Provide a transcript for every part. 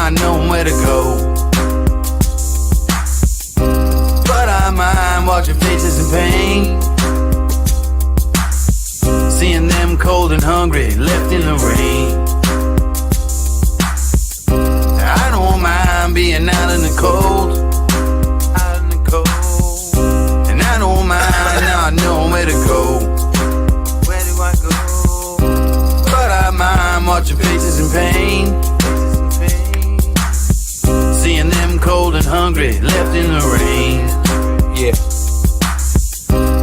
not knowing where to go. But I mind watching faces in pain, seeing them cold and hungry, left in the rain. I don't mind being out in the cold, and I don't mind not knowing where to go. Where do I go? But I mind watching faces in pain, seeing them cold and hungry, left in the rain. Yeah.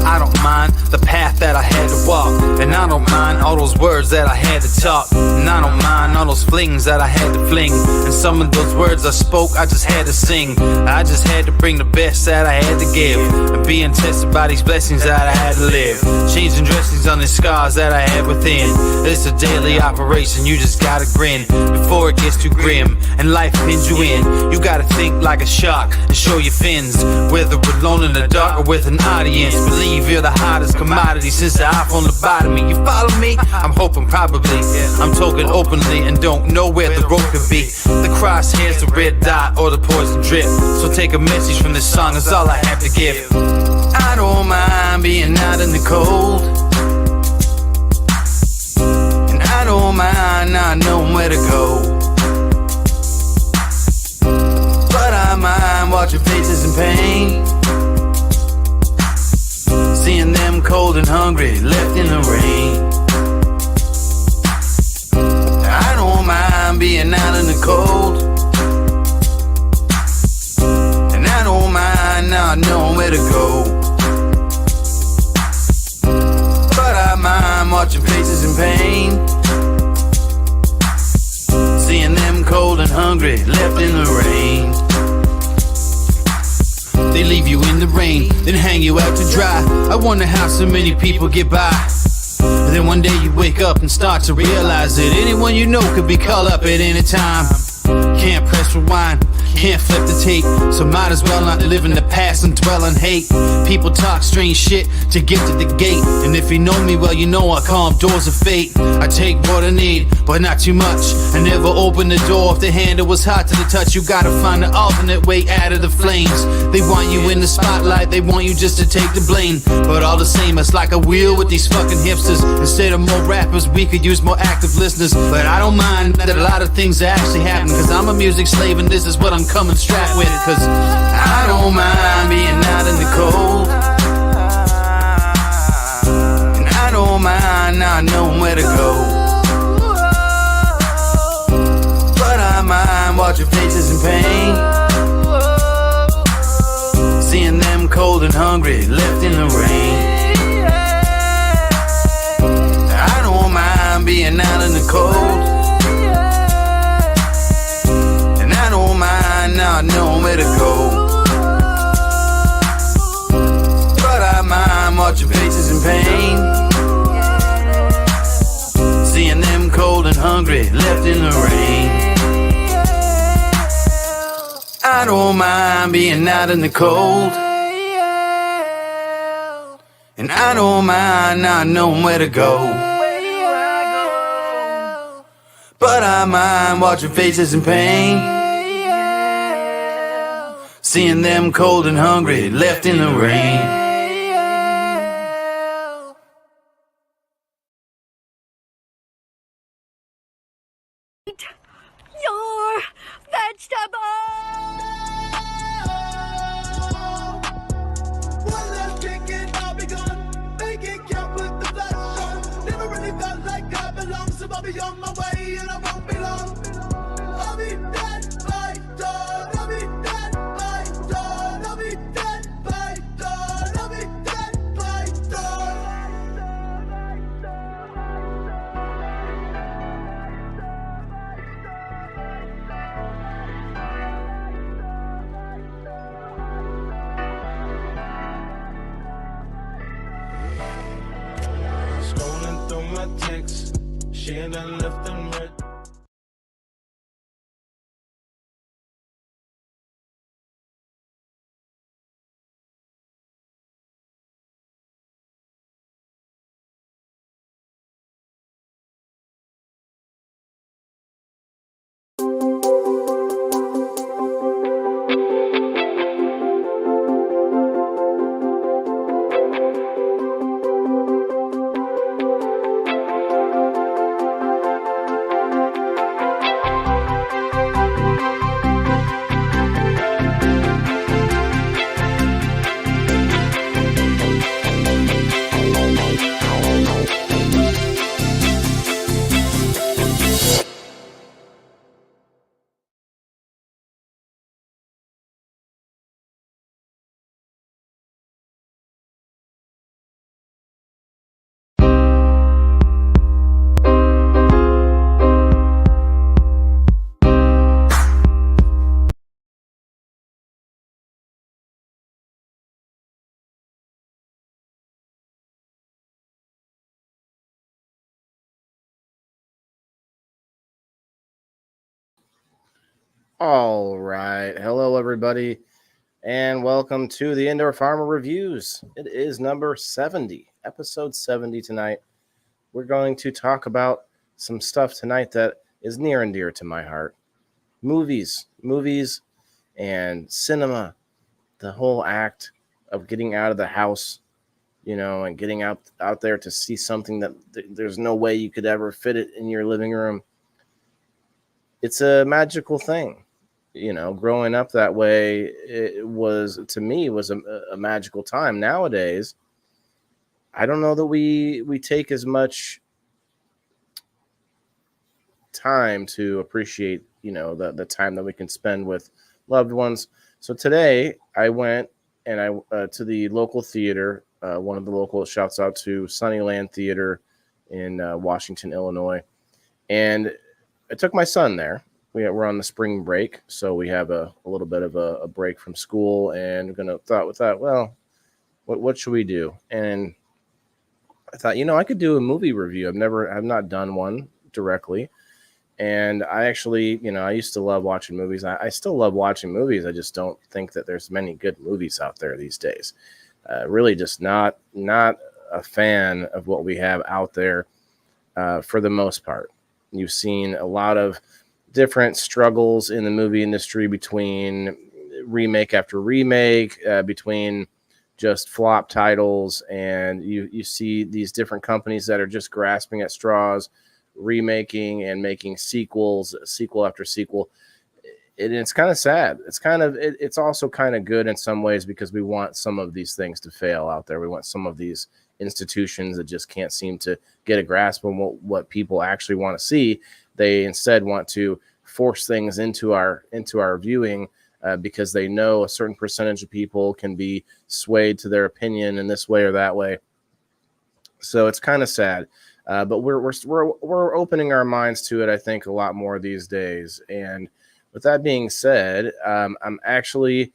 I don't mind the path that I had to walk, and I don't mind all those words that I had to talk, and I don't mind all those flings that I had to fling, and some of those words I spoke I just had to sing. I just had to bring the best that I had to give, and being tested by these blessings that I had to live, changing dressings on the scars that I had within. It's a daily operation, you just gotta grin before it gets too grim and life pins you in. You gotta think like a shark and show your fins, whether alone in the dark or with an audience. Believe you're the hottest commodity since the iPhone lobotomy. You follow me? I'm hoping probably. I'm talking openly and don't know where the road could be. The crosshairs, the red dot, or the poison drip. So take a message from this song, that's all I have to give. I don't mind being out in the cold, and I don't mind not knowing where to go. But I mind watching faces in pain, seeing them cold and hungry, left in the rain. I don't mind being out in the cold, and I don't mind not knowing where to go. But I mind watching faces in pain, seeing them cold and hungry, left in the rain. They leave you in the rain, then hang you out to dry. I wonder how so many people get by. And then one day you wake up and start to realize that anyone you know could be called up at any time. Can't press rewind, can't flip the tape, so might as well not live in the past and dwell on hate. People talk strange shit to get to the gate, and if you know me well, you know I call them doors of fate. I take what I need, but not too much. I never open the door if the handle was hot to the touch. You gotta find an alternate way out of the flames. They want you in the spotlight, they want you just to take the blame. But all the same, it's like a wheel with these fucking hipsters. Instead of more rappers, we could use more active listeners. But I don't mind that a lot of things are actually happening, cause I'm a music slave and this is what I'm coming strapped with. Cause I don't mind being out in the cold, and I don't mind not knowing where to go. But I mind watching faces in pain, seeing them cold and hungry, left in the rain. I don't mind being out in the cold, not knowing where to go. But I mind watching faces in pain, seeing them cold and hungry, left in the rain. I don't mind being out in the cold, and I don't mind not knowing where to go. But I mind watching faces in pain, seeing them cold and hungry, left in the rain. Your vegetables! One last kick and I'll be gone. Make it count with the blood on. Never really felt like I belong, so I'll be on my way and I won't be long. I'll be dead by dawn. I'll be dead by dawn. I'll be dead by dawn. I'll be dead by dawn. Scrolling through my texts, she and I left them read. All right. Hello, everybody, and welcome to the Indoor Farmer Reviews. It is number 70, episode 70 tonight. We're going to talk about some stuff tonight that is near and dear to my heart. Movies and cinema, the whole act of getting out of the house, and getting out there to see something that there's no way you could ever fit it in your living room. It's a magical thing. Growing up that way, it was, to me, was a magical time. Nowadays, I don't know that we take as much time to appreciate, the time that we can spend with loved ones. So today I went and I to the local theater, one of the local, shouts out to Sunnyland Theater in Washington, Illinois. And I took my son there. We're on the spring break, so we have a little bit of a break from school, and we're gonna thought, well, what should we do? And I thought, I could do a movie review. I've not done one directly, and I actually, I used to love watching movies. I still love watching movies. I just don't think that there's many good movies out there these days. Really, just not a fan of what we have out there for the most part. You've seen a lot of different struggles in the movie industry between remake after remake, between just flop titles, and you see these different companies that are just grasping at straws, remaking and making sequel after sequel. And it's kind of sad. It's also kind of good in some ways, because we want some of these things to fail out there. We want some of these institutions that just can't seem to get a grasp on what people actually want to see. They instead want to force things into our viewing because they know a certain percentage of people can be swayed to their opinion in this way or that way. So it's kind of sad, but we're opening our minds to it, I think, a lot more these days. And with that being said, I'm actually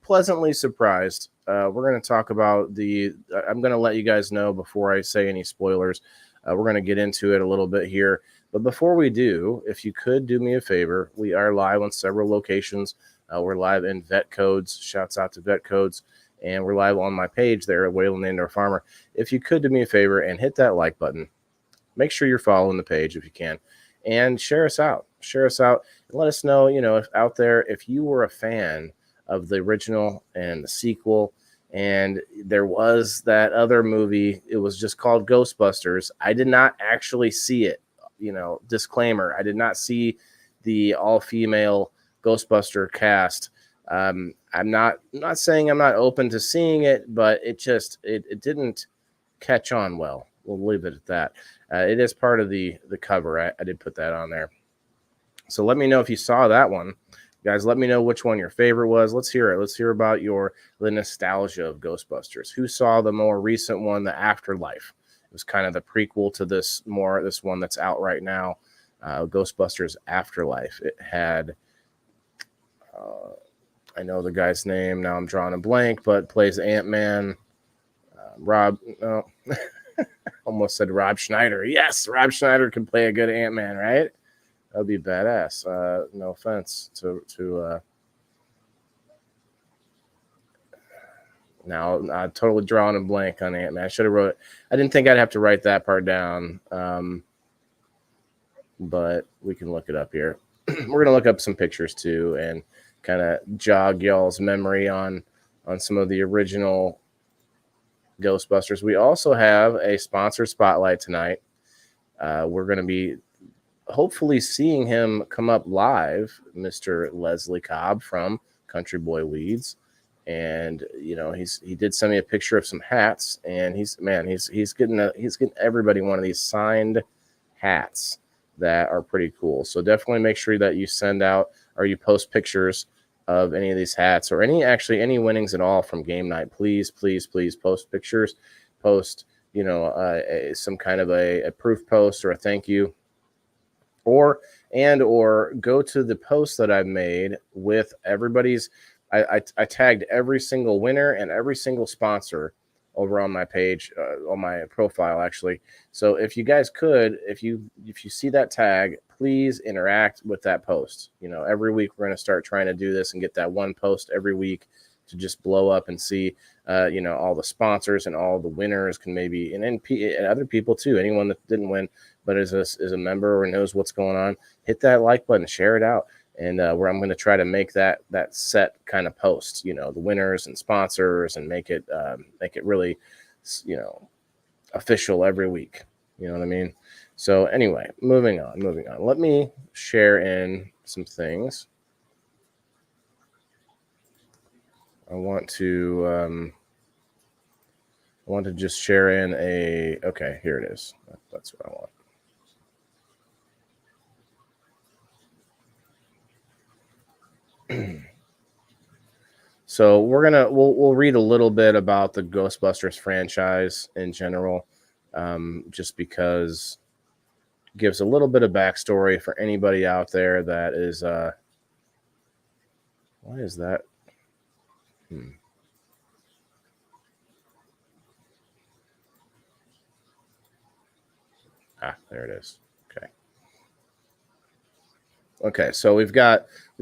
pleasantly surprised. We're going to talk about I'm going to let you guys know before I say any spoilers. We're going to get into it a little bit here. But before we do, if you could do me a favor, we are live on several locations. We're live in Vet Codes. Shouts out to Vet Codes. And we're live on my page there at Wayland Indoor Farmer. If you could do me a favor and hit that like button, make sure you're following the page if you can, and share us out. Share us out and let us know, if out there, if you were a fan of the original and the sequel, and there was that other movie, it was just called Ghostbusters. I did not actually see it. Disclaimer, I did not see the all-female Ghostbuster cast. I'm not saying I'm not open to seeing it, but it didn't catch on well. We'll leave it at that. It is part of the cover. I did put that on there. So let me know if you saw that one. Guys, let me know which one your favorite was. Let's hear it. Let's hear about the nostalgia of Ghostbusters. Who saw the more recent one, The Afterlife? It was kind of the prequel to this one that's out right now, Ghostbusters Afterlife. It had, I know the guy's name, now I'm drawing a blank, but plays Ant-Man. Almost said Rob Schneider. Yes, Rob Schneider can play a good Ant-Man, right? That'd be badass. No offense to now I'm totally drawing a blank on Ant-Man. I should have wrote it. I didn't think I'd have to write that part down. But we can look it up here. We're gonna look up some pictures too and kind of jog y'all's memory on some of the original Ghostbusters. We also have a sponsor spotlight tonight. We're going to be hopefully seeing him come up live, Mr. Leslie Cobb from Country Boy Weeds. And he did send me a picture of some hats, and he's getting everybody one of these signed hats that are pretty cool. So definitely make sure that you send out or you post pictures of any of these hats or any winnings at all from game night. Please post pictures, post some kind of a proof post or a thank you, or go to the post that I've made with everybody's. I tagged every single winner and every single sponsor over on my page, on my profile actually. So if you guys could, if you see that tag, please interact with that post. Every week we're going to start trying to do this and get that one post every week to just blow up and see, all the sponsors and all the winners can maybe, and other people too, anyone that didn't win, but is a member or knows what's going on, hit that like button, share it out. And where I'm going to try to make that set kind of post, the winners and sponsors, and make it really, official every week. You know what I mean? So anyway, moving on. Let me share in some things. I want to just share in okay, here it is. That's what I want. So we'll read a little bit about the Ghostbusters franchise in general, just because it gives a little bit of backstory for anybody out there that is why is that? There it is. Okay, so we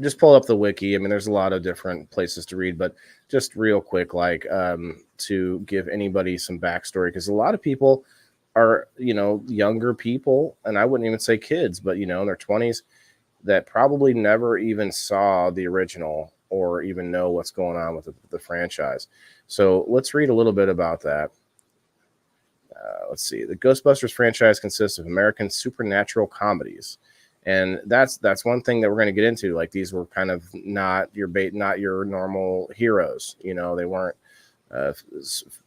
just pulled up the wiki. I mean, there's a lot of different places to read, but just real quick, to give anybody some backstory, because a lot of people are, younger people, and I wouldn't even say kids, but, in their 20s, that probably never even saw the original or even know what's going on with the franchise. So let's read a little bit about that. Let's see. The Ghostbusters franchise consists of American supernatural comedies. And that's one thing that we're going to get into. Like, these were kind of not your normal heroes. They weren't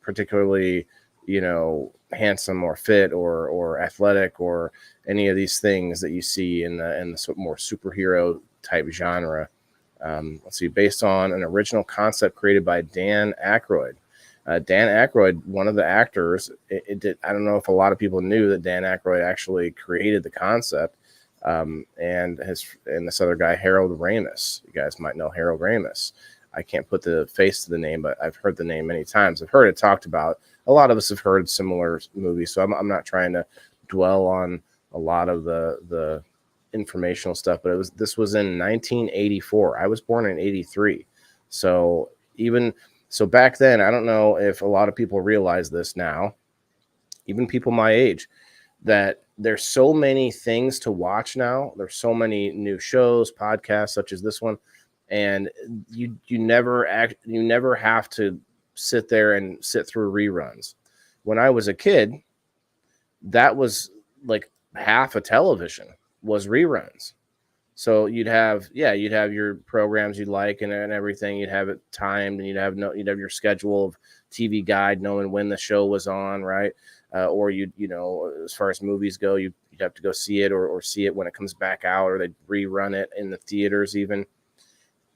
particularly, handsome or fit or athletic or any of these things that you see in the more superhero type genre. Let's see, based on an original concept created by Dan Aykroyd. Dan Aykroyd, one of the actors, I don't know if a lot of people knew that Dan Aykroyd actually created the concept. And this other guy, Harold Ramis. You guys might know Harold Ramis. I can't put the face to the name, but I've heard the name many times. I've heard it talked about. A lot of us have heard similar movies, so I'm not trying to dwell on a lot of the informational stuff. But this was in 1984. I was born in 83, so back then, I don't know if a lot of people realize this now, even people my age, that there's so many things to watch now. There's so many new shows, podcasts such as this one, and you never have to sit there and sit through reruns. When I was a kid, that was like half of television was reruns. So you'd have your programs you'd like and everything. You'd have it timed, and you'd have your schedule of TV Guide, knowing when the show was on, right? Or as far as movies go, you'd have to go see it or see it when it comes back out, or they'd rerun it in the theaters even.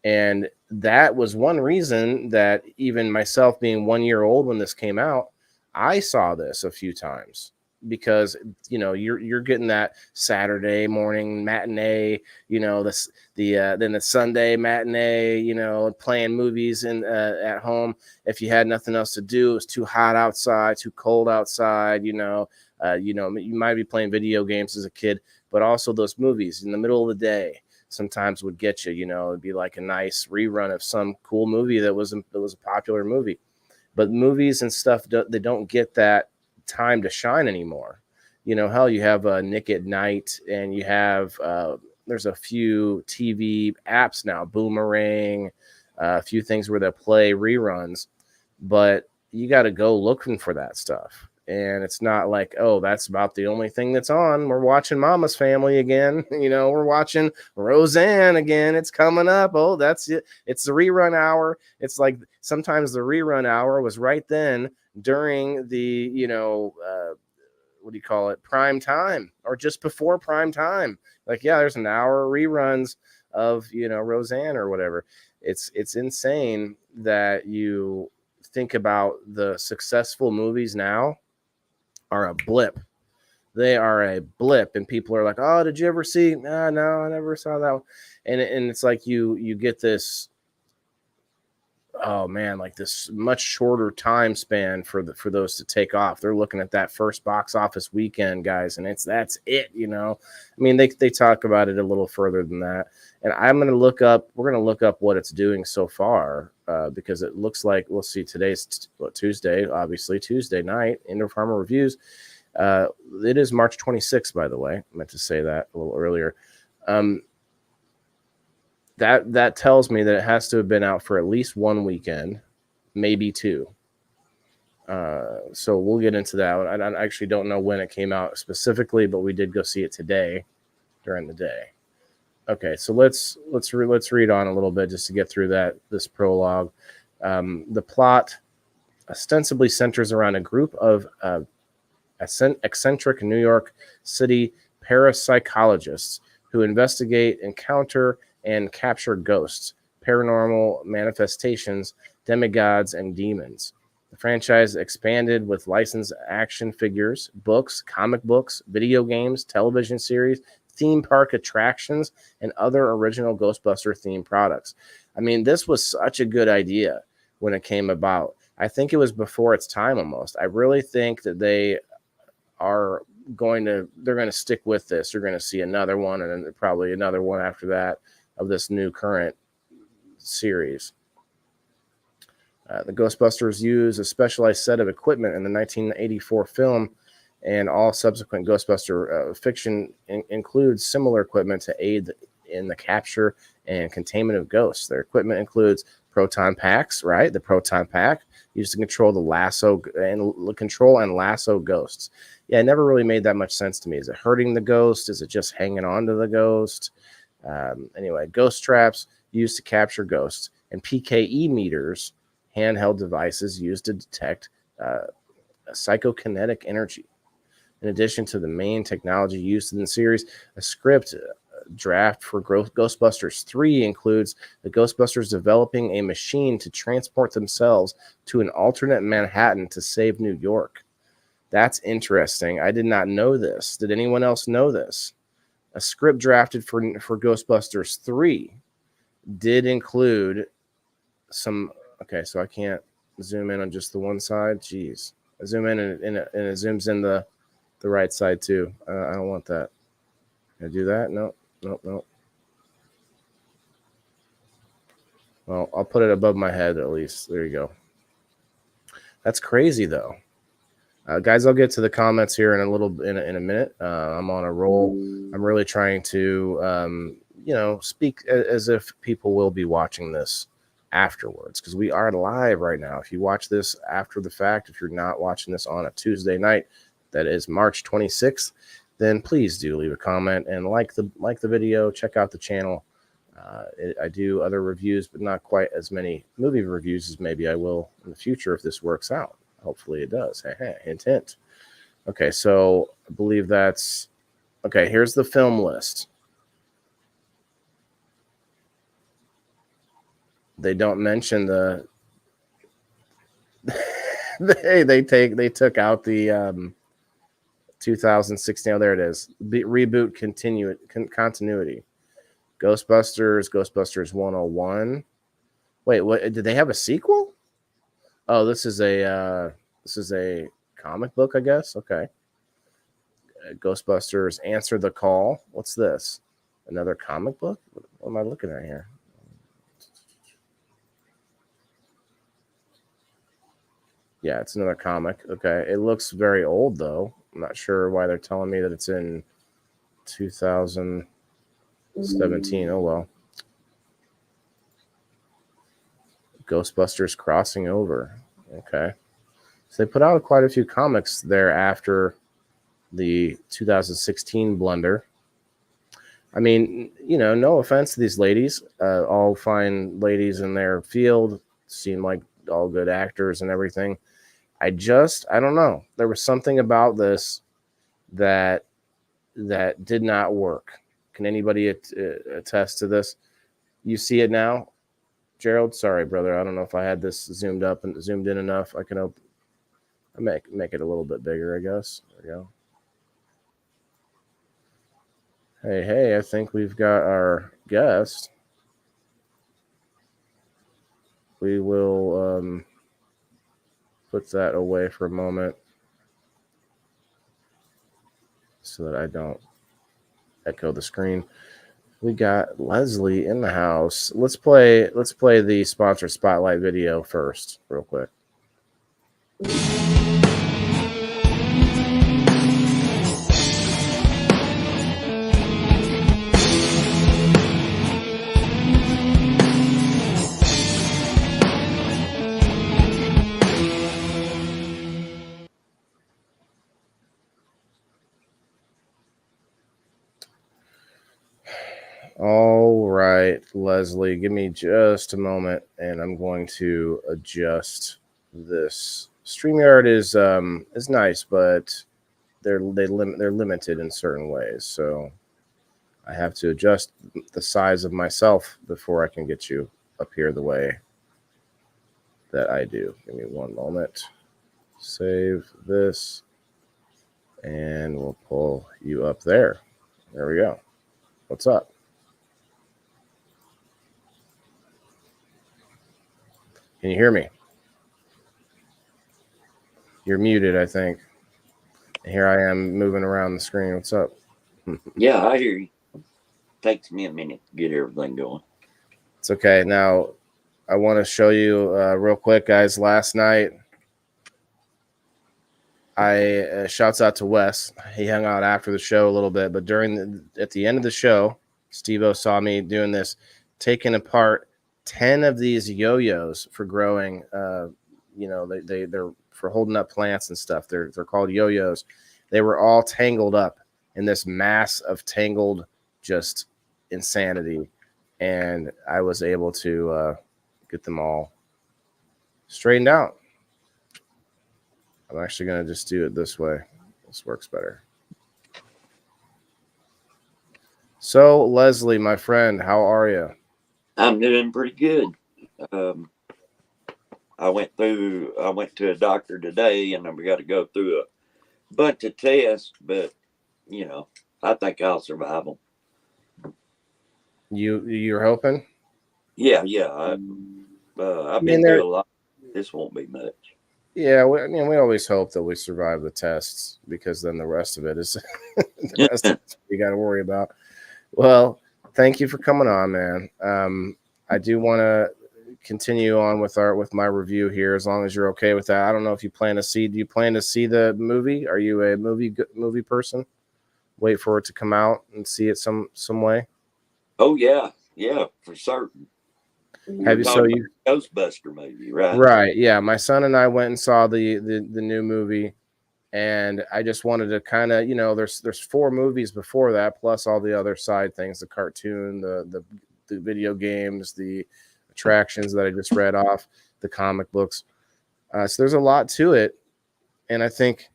And that was one reason that even myself being 1 year old when this came out, I saw this a few times, because you're getting that Saturday morning matinee, then the Sunday matinee, playing movies at home. If you had nothing else to do, it was too hot outside, too cold outside, you might be playing video games as a kid, but also those movies in the middle of the day sometimes would get you. It'd be like a nice rerun of some cool movie that was a popular movie. But movies and stuff, they don't get that time to shine anymore. Hell, you have Nick at Night, and you have there's a few TV apps now, Boomerang, a few things where they play reruns, but you got to go looking for that stuff. And it's not like, oh, that's about the only thing that's on. We're watching Mama's Family again. We're watching Roseanne again. It's coming up. Oh, that's it. It's the rerun hour. It's like sometimes the rerun hour was right then during the, what do you call it? Prime time, or just before prime time. Like, yeah, there's an hour reruns of, Roseanne or whatever. It's insane that you think about the successful movies now are a blip. They are a blip, and people are like, "Oh, did you ever see?" No, I never saw that one. And it's like you get this oh man, like this much shorter time span for those to take off. They're looking at that first box office weekend, guys, and that's it. I mean, they talk about it a little further than that, and we're gonna look up what it's doing so far, because it looks like, we'll see, today's Tuesday, obviously Tuesday night, Indoor Farmer Reviews. It is March 26th, by the way. I meant to say that a little earlier. That tells me that it has to have been out for at least one weekend, maybe two. So we'll get into that. I actually don't know when it came out specifically, but we did go see it today during the day. Okay, so let's read on a little bit just to get through this prologue. The plot ostensibly centers around a group of eccentric New York City parapsychologists who investigate, encounter, and capture ghosts, paranormal manifestations, demigods, and demons. The franchise expanded with licensed action figures, books, comic books, video games, television series, theme park attractions, and other original Ghostbuster themed products. I mean, this was such a good idea when it came about. I think it was before its time almost. I really think that they're going to stick with this. You're going to see another one, and then probably another one after that, of this new current series. The Ghostbusters use a specialized set of equipment in the 1984 film, and all subsequent Ghostbuster fiction includes similar equipment to aid in the capture and containment of ghosts. Their equipment includes proton packs, right? The proton pack used to control and lasso ghosts. Yeah, it never really made that much sense to me. Is it hurting the ghost? Is it just hanging on to the ghost? Anyway, ghost traps used to capture ghosts, and PKE meters, handheld devices used to detect psychokinetic energy. In addition to the main technology used in the series, a script draft for Ghostbusters 3 includes the Ghostbusters developing a machine to transport themselves to an alternate Manhattan to save New York. That's interesting. I did not know this. Did anyone else know this? A script drafted for Ghostbusters 3 did include some. Okay, so I can't zoom in on just the one side. Jeez. I zoom in and it zooms in the right side too. I don't want that. Can I do that? No. Well, I'll put it above my head at least. There you go. That's crazy though. Guys, I'll get to the comments here in a minute. I'm on a roll. I'm really trying to, speak as if people will be watching this afterwards, because we are live right now. If you watch this after the fact, if you're not watching this on a Tuesday night, that is March 26th, then please do leave a comment and like the video. Check out the channel. I do other reviews, but not quite as many movie reviews as maybe I will in the future if this works out. Hopefully it does. Hey, hint, hint. Okay, so I believe that's... Okay, here's the film list. They don't mention the... they took out the 2016... Oh, there it is. Reboot continuity. Ghostbusters 101. Wait, what? Did they have a sequel? Oh, this is a comic book, I guess. Okay. Ghostbusters Answer the Call. What's this? Another comic book? What am I looking at here? Yeah, it's another comic. Okay. It looks very old, though. I'm not sure why they're telling me that it's in 2017. Oh, well. Ghostbusters Crossing Over. Okay. So they put out quite a few comics there after the 2016 blunder. I mean, no offense to these ladies. All fine ladies in their field, seem like all good actors and everything. I don't know. There was something about this that did not work. Can anybody attest to this? You see it now? Gerald, sorry, brother. I don't know if I had this zoomed up and zoomed in enough. I can make it a little bit bigger, I guess. There we go. Hey, I think we've got our guest. we will put that away for a moment so that I don't echo the screen. We got Leslie in the house. Let's play the sponsor spotlight video first, real quick. All right, Leslie, give me just a moment, and I'm going to adjust this. StreamYard is nice, but they're limited in certain ways, so I have to adjust the size of myself before I can get you up here the way that I do. Give me one moment. Save this, and we'll pull you up there. There we go. What's up? Can you hear me? You're muted, I think. Here I am moving around the screen. What's up? Yeah, I hear you. Takes me a minute to get everything going. It's okay. Now, I want to show you real quick, guys. Last night, I shouts out to Wes. He hung out after the show a little bit, but at the end of the show, Steve-O saw me doing this, taking apart 10 of these yo-yos for growing. They're for holding up plants and stuff. They're called yo-yos. They were all tangled up in this mass of tangled just insanity, and I was able to get them all straightened out. I'm actually going to just do it this way. This works better. So, Leslie, my friend, how are you? I'm doing pretty good. I went to a doctor today, and we got to go through a bunch of tests, but I think I'll survive them. You're hoping? Yeah. I've been through a lot. This won't be much. Yeah, we always hope that we survive the tests, because then the rest of it is the rest of it you got to worry about. Well, thank you for coming on, man. I do want to continue on with my review here, as long as you're okay with that. I don't know if you plan to see. Do you plan to see the movie? Are you a movie person? Wait for it to come out and see it some way. Oh yeah, for certain. Have you? So you Ghostbuster movie, right? Right. Yeah, my son and I went and saw the new movie, and I just wanted to kind of, there's 4 movies before that, plus all the other side things, the cartoon, the video games, the attractions that I just read off, the comic books. So there's a lot to it, and I think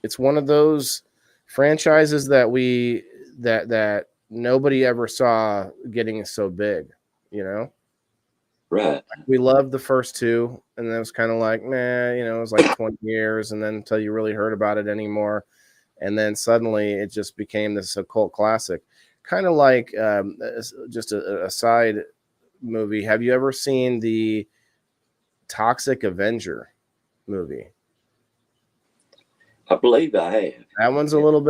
it's one of those franchises that nobody ever saw getting so big, Right. We loved the first 2, and then it was kind of like, meh, it was like 20 years, and then until you really heard about it anymore. And then suddenly it just became this cult classic. Kind of like just a side movie. Have you ever seen the Toxic Avenger movie? I believe I have. That one's a little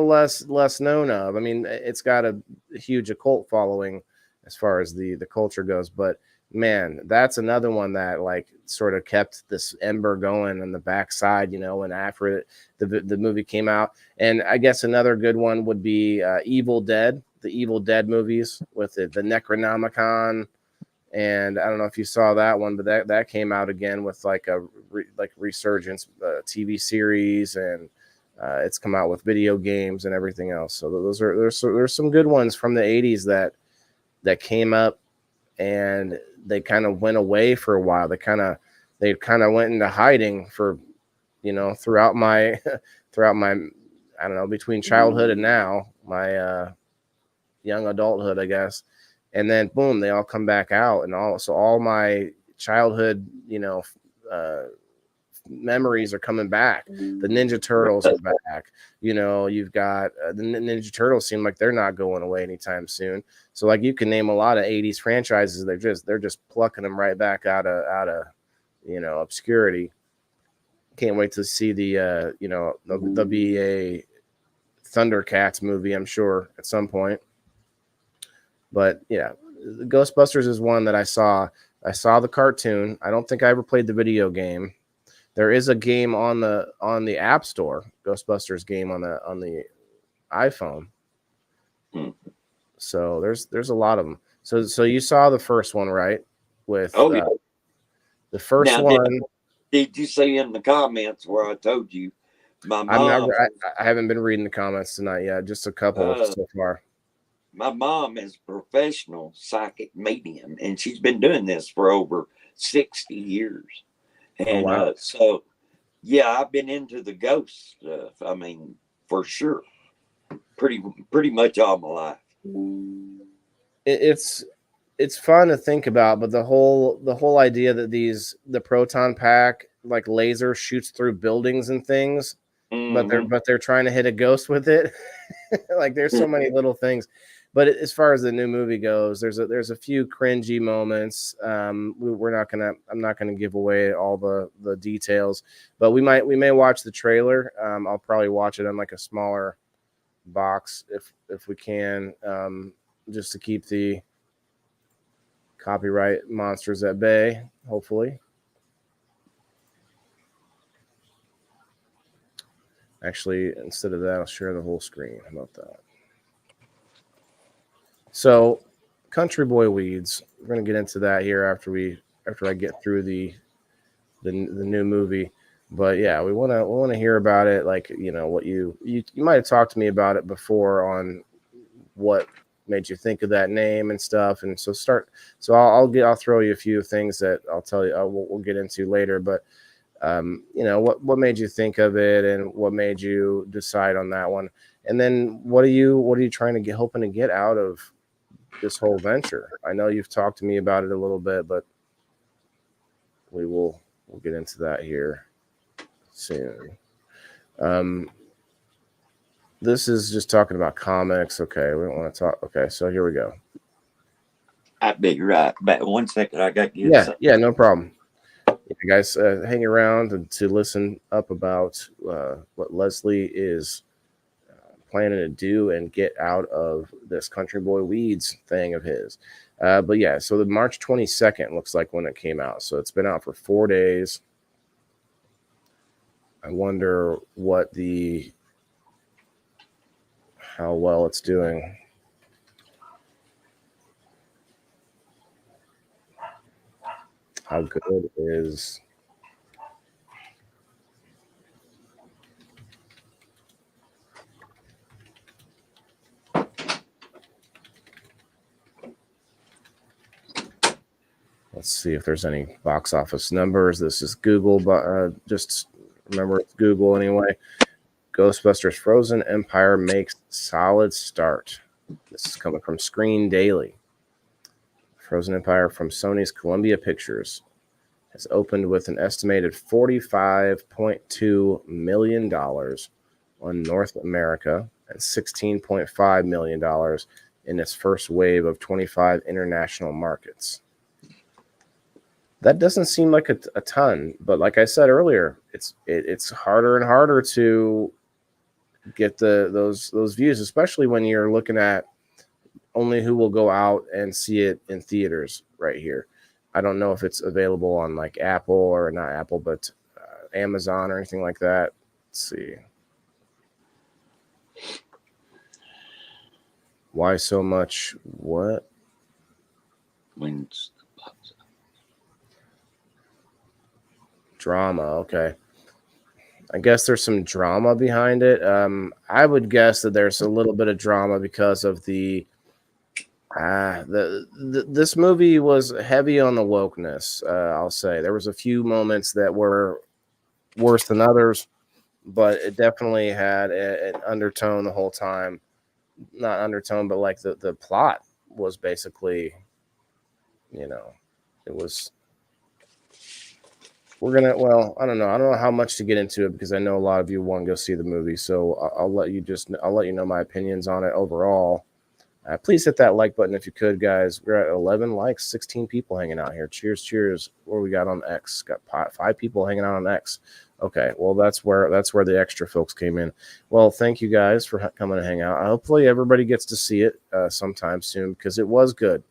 less known of. I mean, it's got a huge occult following as far as the culture goes, but man, that's another one that like sort of kept this ember going on the backside, and after the movie came out. And I guess another good one would be Evil Dead, the Evil Dead movies with the Necronomicon. And I don't know if you saw that one, but that came out again with like a resurgence TV series, and it's come out with video games and everything else. So there's some good ones from the 80s that came up, and they kind of went away for a while. They kind of went into hiding for, throughout my I don't know, between childhood and now, my young adulthood, I guess. And then boom, they all come back out, and all my childhood, memories are coming back. The Ninja Turtles are back. You know, you've got the Ninja Turtles seem like they're not going away anytime soon. So like you can name a lot of 80s franchises. They're just plucking them right back out of you know, obscurity. Can't wait to see the you know, there'll be a Thundercats movie, I'm sure, at some point. But yeah, Ghostbusters is one that I saw. I saw the cartoon. I don't think I ever played the video game. There is a game on the App Store, Ghostbusters game on the iPhone. Hmm. So there's a lot of them. So you saw the first one, right? With Oh, yeah. the first Now, one. did you see in the comments where I told you my I'm not. mom? I haven't been reading the comments tonight yet. Just a couple so far. My mom is a professional psychic medium, and she's been doing this for over 60 years. Oh And wow! so, yeah, I've been into the ghost stuff. I mean, for sure, pretty much all my life. It's fun to think about, but the whole idea that the proton pack like laser shoots through buildings and things, but Mhm. they're trying to hit a ghost with it. Like there's so many little things. But as far as the new movie goes, there's a few cringy moments. I'm not gonna give away all the details, but we may watch the trailer. I'll probably watch it on like a smaller box if we can, just to keep the copyright monsters at bay, hopefully. Actually, instead of that, I'll share the whole screen. How about that? So, Country Boy Weeds. We're gonna get into that here after I get through the new movie. But yeah, we wanna hear about it. Like, you know, what you might have talked to me about it before on what made you think of that name and stuff. And so I'll throw you a few things that I'll tell you we'll get into later. But you know, what made you think of it, and what made you decide on that one? And then what are you trying to hoping to get out of this whole venture? I know you've talked to me about it a little bit, but we'll get into that here soon. This is just talking about comics. Okay, we don't want to talk. Okay, so here we go. I bet you're right. But 1 second, I got to get something. Yeah, no problem. You guys hang around to listen up about what Leslie is planning to do and get out of this Country Boy Weeds thing of his. But yeah, so the March 22nd looks like when it came out. So it's been out for 4 days. I wonder how well it's doing. How good it is. Let's see if there's any box office numbers. This is Google, but just remember it's Google anyway. Ghostbusters Frozen Empire makes solid start. This is coming from Screen Daily. Frozen Empire from Sony's Columbia Pictures has opened with an estimated $45.2 million on North America and $16.5 million in its first wave of 25 international markets. That doesn't seem like a ton, but like I said earlier, it's harder and harder to get those views, especially when you're looking at only who will go out and see it in theaters right here. I don't know if it's available on like Apple or not Apple, but Amazon or anything like that. Let's see. Why so much? What? When's Drama. Okay. I guess there's some drama behind it. I would guess that there's a little bit of drama because of this movie was heavy on the wokeness. I'll say there was a few moments that were worse than others, but it definitely had an undertone the whole time. Not undertone, but like the plot was basically, you know, it was we're gonna. Well, I don't know. I don't know how much to get into it because I know a lot of you want to go see the movie. So I'll let you know my opinions on it overall. Please hit that like button if you could, guys. We're at 11 likes, 16 people hanging out here. Cheers, cheers. What we got on X? Got 5 people hanging out on X. Okay, well that's where the extra folks came in. Well, thank you guys for coming to hang out. Hopefully everybody gets to see it sometime soon because it was good.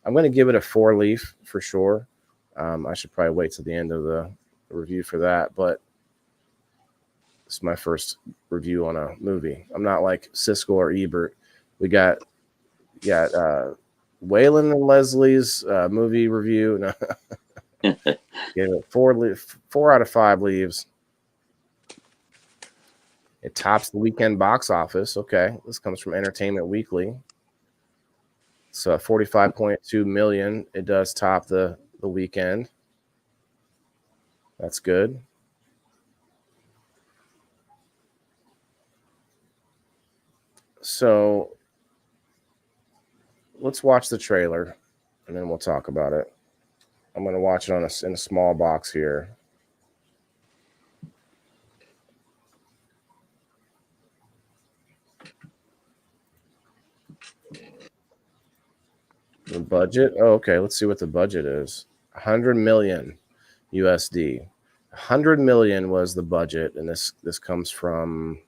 I'm going to give it a 4-leaf for sure. I should probably wait till the end of the review for that, but it's my first review on a movie. I'm not like Siskel or Ebert. We got Waylon and Leslie's movie review. No. Gave it 4 out of 5 leaves. It tops the weekend box office. Okay, this comes from Entertainment Weekly. So 45.2 million. It does top the weekend. That's good. So let's watch the trailer, and then we'll talk about it. I'm going to watch it in a small box here. The budget? Oh, okay. Let's see what the budget is. 100 million USD. 100 million was the budget, and this comes from,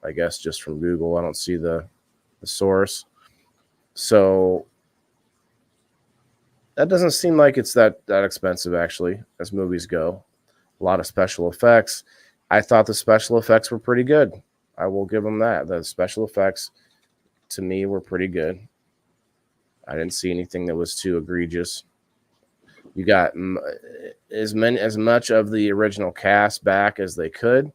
I guess, just from Google. I don't see the source. So that doesn't seem like it's that expensive, actually, as movies go. A lot of special effects. I thought the special effects were pretty good. I will give them that. The special effects, to me, were pretty good. I didn't see anything that was too egregious. You got as much of the original cast back as they could.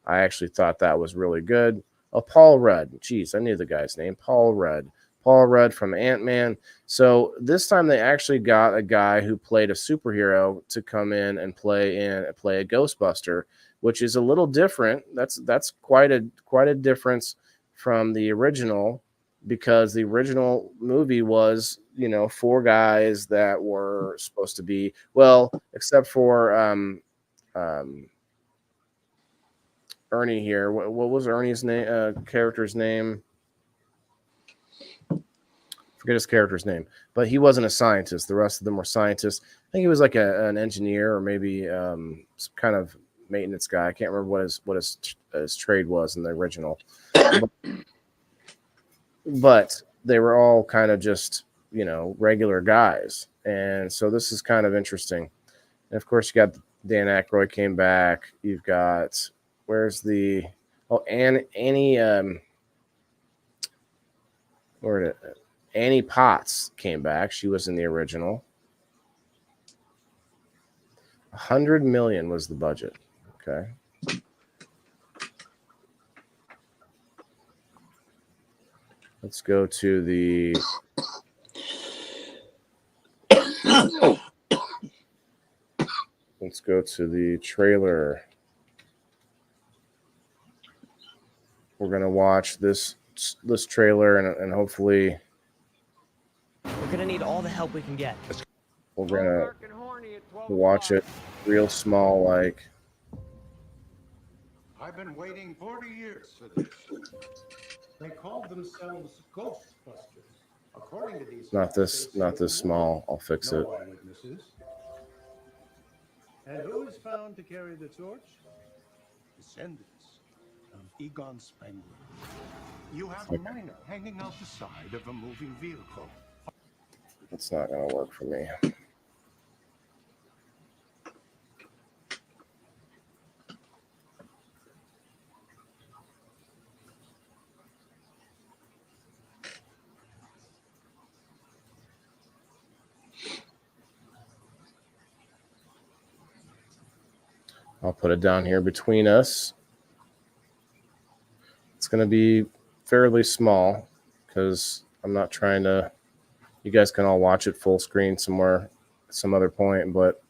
I actually thought that was really good. Oh, Paul Rudd. Jeez, I knew the guy's name. Paul Rudd. Paul Rudd from Ant-Man. So this time they actually got a guy who played a superhero to come in and play a Ghostbuster, which is a little different. That's quite a difference from the original, because the original movie was, 4 guys that were supposed to be, well, except for Ernie here. What was Ernie's name? Character's name? Forget his character's name, but he wasn't a scientist. The rest of them were scientists. I think he was like an engineer, or maybe some kind of maintenance guy. I can't remember what his trade was in the original. But they were all kind of just, regular guys. And so this is kind of interesting. And of course, you got Dan Aykroyd came back. You've got, Annie Potts came back. She was in the original. 100 million was the budget. Okay. Let's go to the trailer. We're gonna watch this trailer and hopefully we're gonna need all the help we can get. We're gonna watch it real small, like. I've been waiting 40 years for this. They called themselves Ghostbusters. According to these Not this small. I'll fix it. Eyewitnesses. And who is found to carry the torch? Descendants of Egon Spengler. You have a miner hanging out the side of a moving vehicle. It's not gonna work for me. I'll put it down here between us. It's going to be fairly small because I'm not trying to. You guys can all watch it full screen somewhere, some other point, but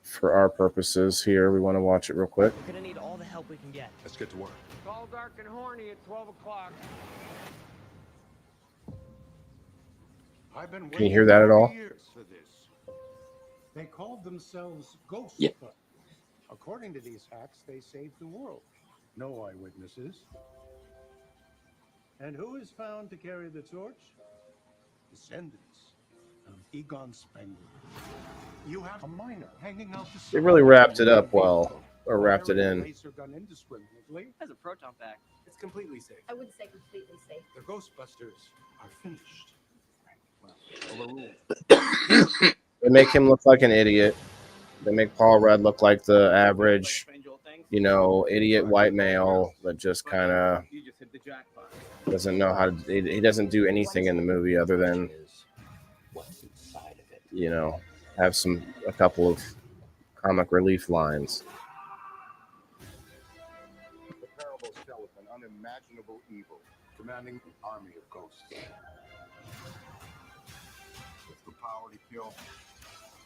for our purposes here, we want to watch it real quick. We're going to need all the help we can get. Let's get to work. Call dark and horny at 12 o'clock. I've been Can you hear that at all? years for this. They called themselves Ghostbusters. Yeah. According to these hacks, they saved the world. No eyewitnesses. And who is found to carry the torch? Descendants of Egon Spengler. You have a miner hanging out the They side really of wrapped a it up moving well, vehicle, or wrapped it firing a in. laser gun indiscriminately. Has a proton pack. It's completely safe. I wouldn't say completely safe. The Ghostbusters are finished. Well, overruled. They make him look like an idiot. They make Paul Rudd look like the average, idiot white male that just kind of You just hit the jackpot. doesn't know how to. He doesn't do anything in the movie other than, What's inside of it? have a couple of comic relief lines. The parables tell of an unimaginable evil commanding an army of ghosts. With the power to kill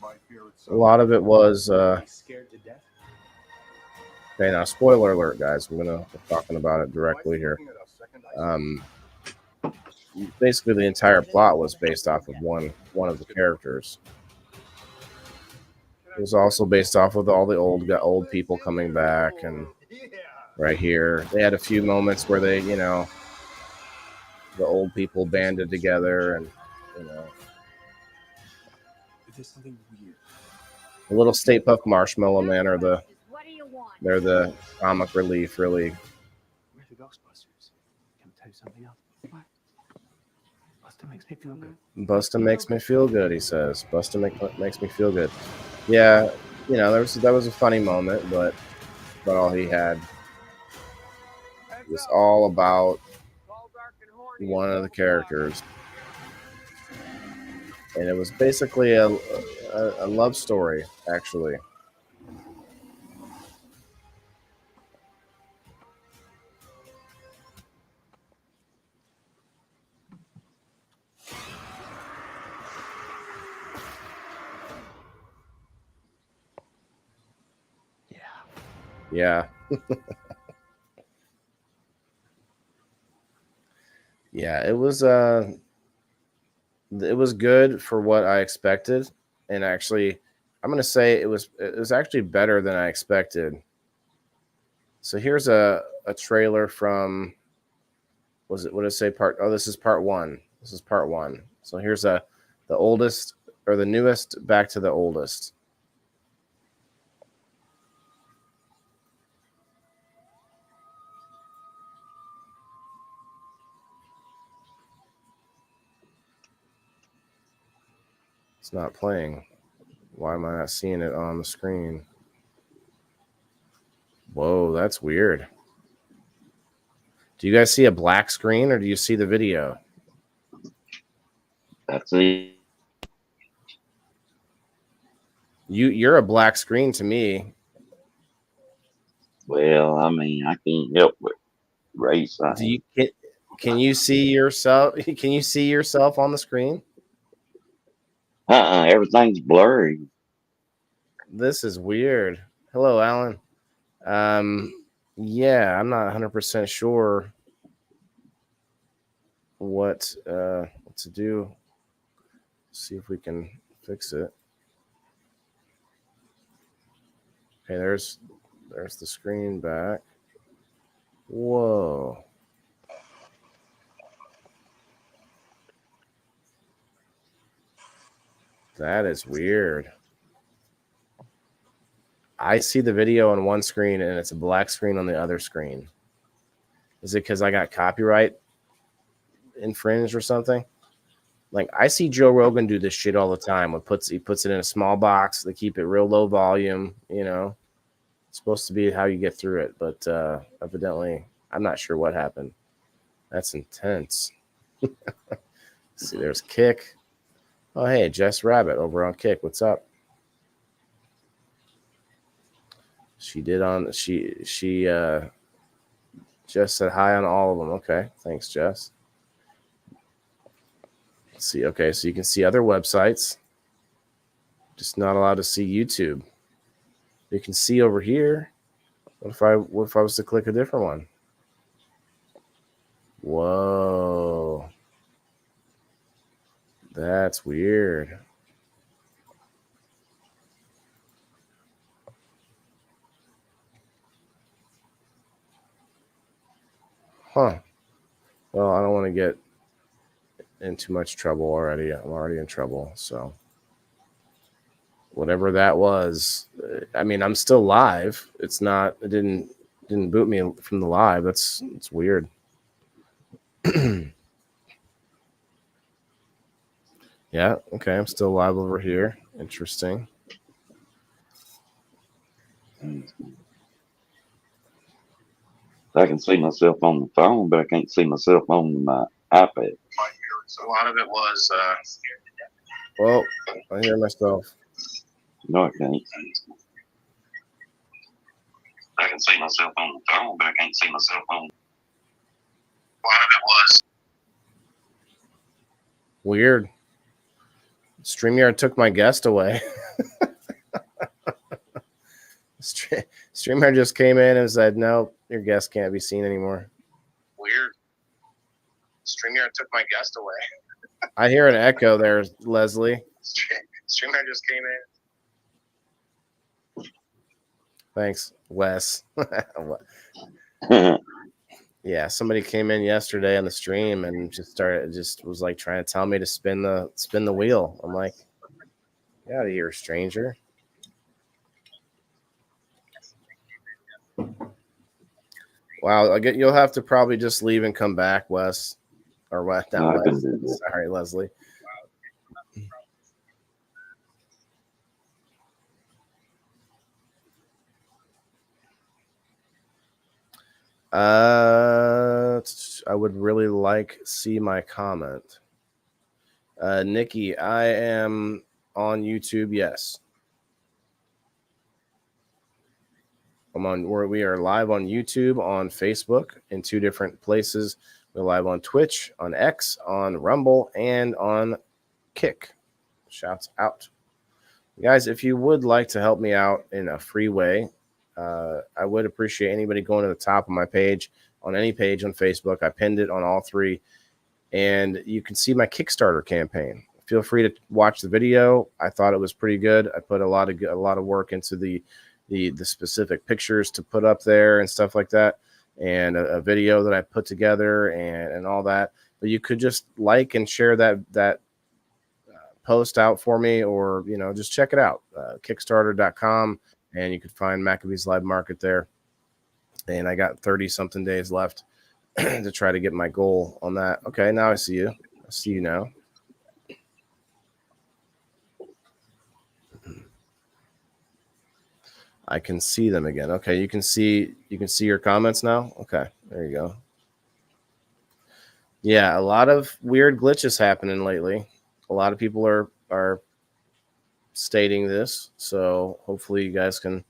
by fear A itself. lot of it was. Scared to death? Okay, now spoiler alert, guys. We're talking about it directly here. Basically, the entire plot was based off of one of the characters. It was also based off of all the old people coming back, and right here they had a few moments where they, the old people banded together, and There's something weird. the little Stay Puft Marshmallow Man are What do you want? they're the comic relief, really. We're the Ghostbusters. Can I tell you something else? What? Busta makes me feel good. Busta makes me feel good, he says. Busta makes me feel good. Yeah, that was a funny moment, but all he had was all about All dark and horny. one of the characters, and it was basically a love story, actually. Yeah. Yeah, it was good for what I expected, and actually I'm going to say it was actually better than I expected. So here's a trailer from, what did it say, this is part 1. This is part 1. So here's the oldest, or the newest back to the oldest. It's not playing. Why am I not seeing it on the screen? Whoa, that's weird. Do you guys see a black screen, or do you see the video? That's it. You're a black screen to me. Well, I mean, I can't help but race. Can you see yourself? Can you see yourself on the screen? Everything's blurry. This is weird. Hello, Alan. Yeah, I'm not 100% sure what to do. See if we can fix it. Okay, there's the screen back. Whoa. That is weird. I see the video on one screen and it's a black screen on the other screen. Is it because I got copyright infringed or something? Like, I see Joe Rogan do this shit all the time. He puts it in a small box. They keep it real low volume. It's supposed to be how you get through it, but evidently, I'm not sure what happened. That's intense. See, there's Kick. Oh, hey, Jess Rabbit over on Kick. What's up? She Jess said hi on all of them. Okay, thanks, Jess. Let's see. Okay, so you can see other websites, just not allowed to see YouTube. You can see over here. What if I was to click a different one? Whoa, that's weird. Huh. Well, I don't want to get in too much trouble already. I'm already in trouble. So whatever that was, I mean, I'm still live. It's not. It didn't boot me from the live. It's weird. Yeah. Okay. I'm still live over here. Interesting. I can see myself on the phone, but I can't see myself on my iPad. A lot of it was. Well, I hear myself. No, I can't. I can see myself on the phone, but I can't see myself on. A lot of it was weird. StreamYard took my guest away. StreamYard just came in and said, "No, your guest can't be seen anymore." Weird. StreamYard took my guest away. I hear an echo there, Leslie. StreamYard just came in. Thanks, Wes. Yeah, somebody came in yesterday on the stream and just was like trying to tell me to spin the wheel. I'm like, get out of here, stranger. Wow, you'll have to probably just leave and come back, Wes. Or what? Not Wes. Sorry, Leslie. I would really like see my comment. Nikki, I am on YouTube. Yes, we are live on YouTube, on Facebook, in 2 different places. We're live on Twitch, on X, on Rumble, and on Kick. Shouts out, guys! If you would like to help me out in a free way, I would appreciate anybody going to the top of my page, on any page on Facebook. I pinned it on all 3, and you can see my Kickstarter campaign. Feel free to watch the video. I thought it was pretty good. I put a lot of work into the specific pictures to put up there and stuff like that, and a video that I put together and all that. But you could just like and share that post out for me, or just check it out, Kickstarter.com. And you could find Maccabees Live Market there. And I got 30 something days left to try to get my goal on that. Okay, now I see you. I see you now. I can see them again. Okay, you can see your comments now. Okay, there you go. Yeah, a lot of weird glitches happening lately. A lot of people are stating this, so hopefully you guys can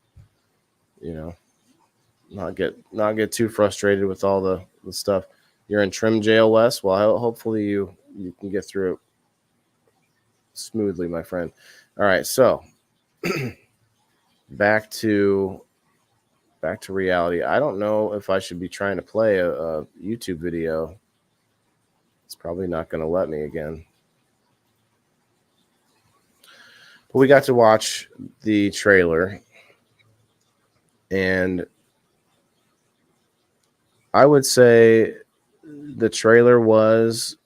not get too frustrated with all the stuff. You're in trim jail, Wes. Well, hopefully you can get through it smoothly, my friend. All right, so back to reality. I don't know if I should be trying to play a YouTube video. It's probably not going to let me again. But we got to watch the trailer, and I would say the trailer was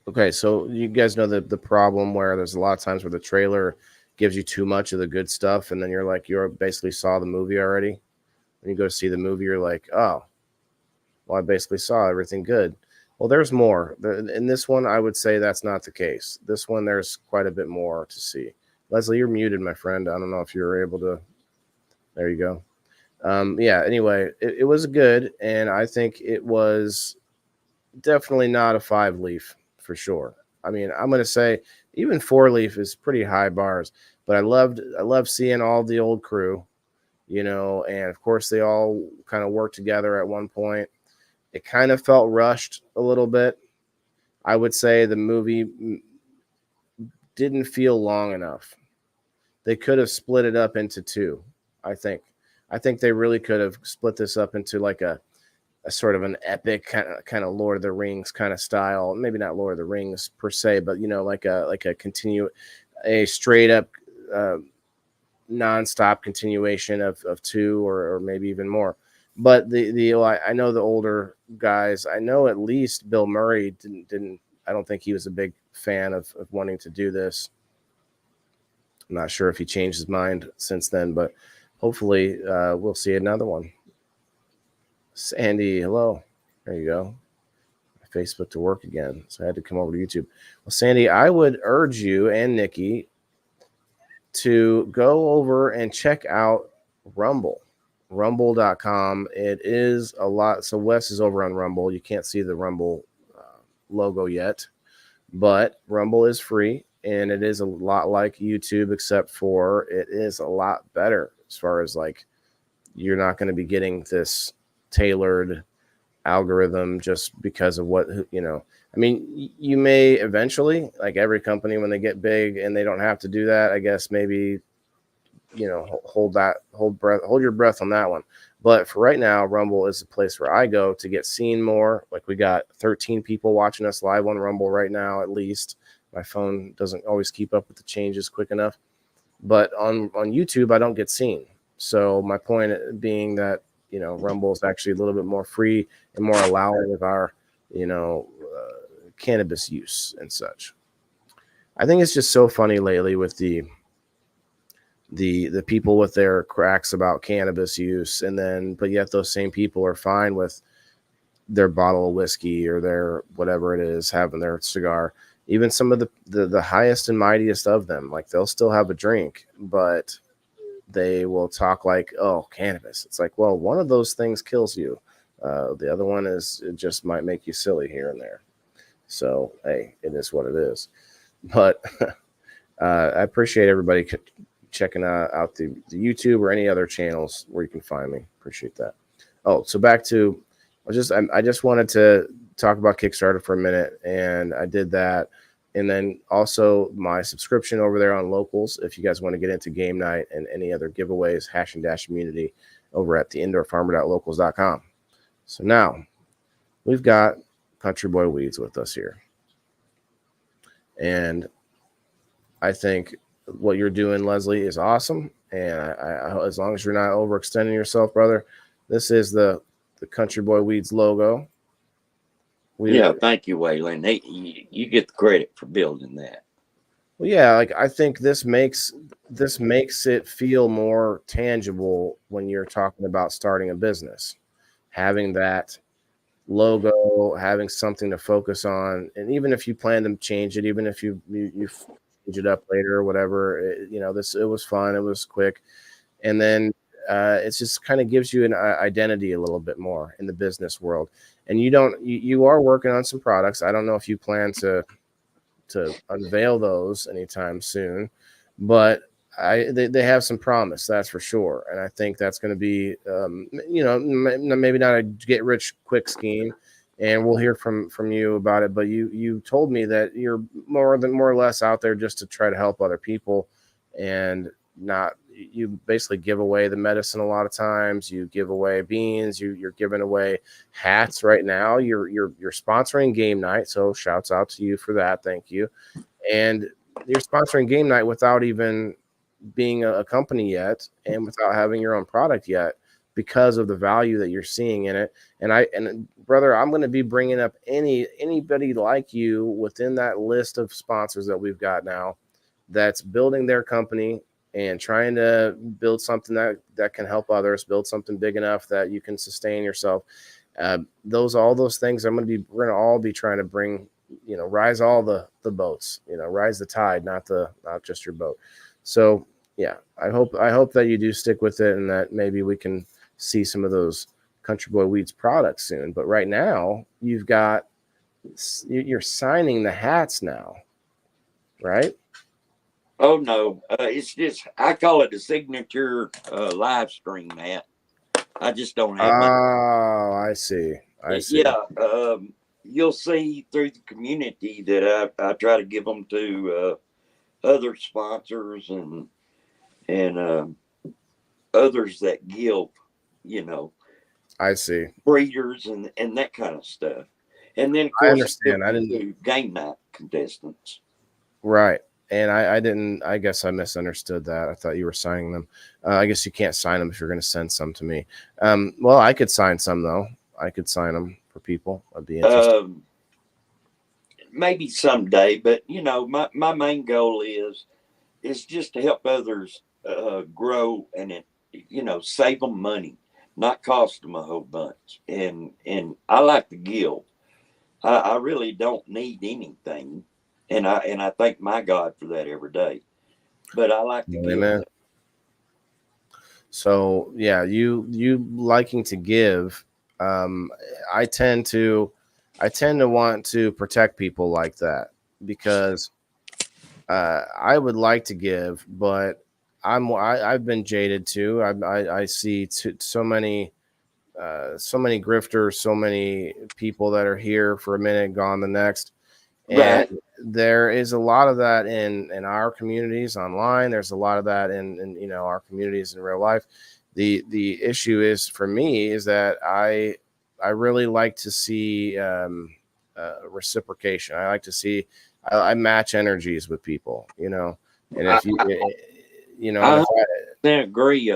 okay. So you guys know the problem where there's a lot of times where the trailer gives you too much of the good stuff, and then you basically saw the movie already. When you go to see the movie, you're like, oh, well, I basically saw everything good. Well, there's more. In this one, I would say that's not the case. This one, there's quite a bit more to see. Leslie, you're muted, my friend. I don't know if you were able to. There you go. Yeah, anyway, it was good, and I think it was definitely not a 5-leaf for sure. I mean, I'm going to say even 4-leaf is pretty high bars, but I loved seeing all the old crew, and of course they all kind of worked together at one point. It kind of felt rushed a little bit. I would say the movie didn't feel long enough. They could have split it up into 2, I think. I think they really could have split this up into like a sort of an epic kind of Lord of the Rings kind of style. Maybe not Lord of the Rings per se, but like a straight up nonstop continuation of 2 or maybe even more. But I know the older guys. I know at least Bill Murray didn't. I don't think he was a big fan of wanting to do this. I'm not sure if he changed his mind since then, but hopefully we'll see another one. Sandy, hello. There you go. Facebook to work again, so I had to come over to YouTube. Well, Sandy, I would urge you and Nikki to go over and check out Rumble, rumble.com. It is a lot. So Wes is over on Rumble. You can't see the Rumble logo yet, but Rumble is free, and it is a lot like YouTube, except for it is a lot better as far as like you're not going to be getting this tailored algorithm just because of what, you know. I mean, you may eventually, like every company, when they get big and they don't have to do that, I guess maybe, you know, hold your breath on that one. But for right now, Rumble is the place where I go to get seen more. Like, we got 13 people watching us live on Rumble right now, at least. My phone doesn't always keep up with the changes quick enough. But on YouTube, I don't get seen. So my point being that, you know, Rumble is actually a little bit more free and more allowing of our, you know, cannabis use and such. I think it's just so funny lately with the people with their cracks about cannabis use, and then but yet those same people are fine with their bottle of whiskey or their whatever it is, having their cigar. Even some of the highest and mightiest of them, like, they'll still have a drink, but they will talk like, oh, cannabis. It's like, well, one of those things kills you. The other one is, it just might make you silly here and there. So, hey, it is what it is. But I appreciate everybody checking out the YouTube or any other channels where you can find me. Appreciate that. Oh, so back to, I just wanted to talk about Kickstarter for a minute, and I did that. And then also my subscription over there on Locals, if you guys want to get into game night and any other giveaways, Hash and Dash Immunity over at the indoorfarmer.locals.com. So now we've got Country Boy Weeds with us here. And I think what you're doing, Leslie, is awesome. And I as long as you're not overextending yourself, brother, this is the Country Boy Weeds logo. Yeah, thank you, Waylon. You get the credit for building that. Well, yeah, like, I think this makes it feel more tangible when you're talking about starting a business. Having that logo, having something to focus on, and even if you plan to change it, even if you change it up later or whatever, you know, it was fun, it was quick, and then it just kind of gives you an identity a little bit more in the business world. And you are working on some products. I don't know if you plan to unveil those anytime soon, but they have some promise, that's for sure. And I think that's going to be, you know, maybe not a get rich quick scheme, and we'll hear from you about it. But you told me that you're more or less out there just to try to help other people, and not, you basically give away the medicine a lot of times. You give away beans. You're giving away hats right now. You're sponsoring game night, so shouts out to you for that. Thank you. And you're sponsoring game night without even being a company yet, and without having your own product yet, because of the value that you're seeing in it. And brother, I'm going to be bringing up anybody like you within that list of sponsors that we've got now, that's building their company and trying to build something that can help others, build something big enough that you can sustain yourself. All those things we're going to all be trying to bring, you know, rise all the boats, you know, rise the tide, not just your boat. So yeah, I hope that you do stick with it, and that maybe we can see some of those Country Boy Weeds products soon. But right now you're signing the hats now, right? Oh no, it's just, I call it the signature live stream hat. I just don't have my. Oh, I see. Yeah, you'll see through the community that I try to give them to other sponsors and others that give, you know. I see. Breeders and that kind of stuff. And then of course I understand. I didn't do game night contestants. Right. And I didn't. I guess I misunderstood that. I thought you were signing them. I guess you can't sign them if you're going to send some to me. Well, I could sign some though. I could sign them for people. I'd be interested. Maybe someday, but you know, my main goal is just to help others grow and you know, save them money, not cost them a whole bunch. And I like to give. I really don't need anything, and I thank my God for that every day. But I like to give. Amen. So yeah, you liking to give. Um, I tend to want to protect people like that because I would like to give, but I've been jaded too. I see so many grifters, so many people that are here for a minute, gone the next, and Right. there is a lot of that in our communities online. There's a lot of that in you know our communities in real life. The issue is for me is that I really like to see reciprocation. I like to see I match energies with people, you know, and I, if you you know, and I if I then agree.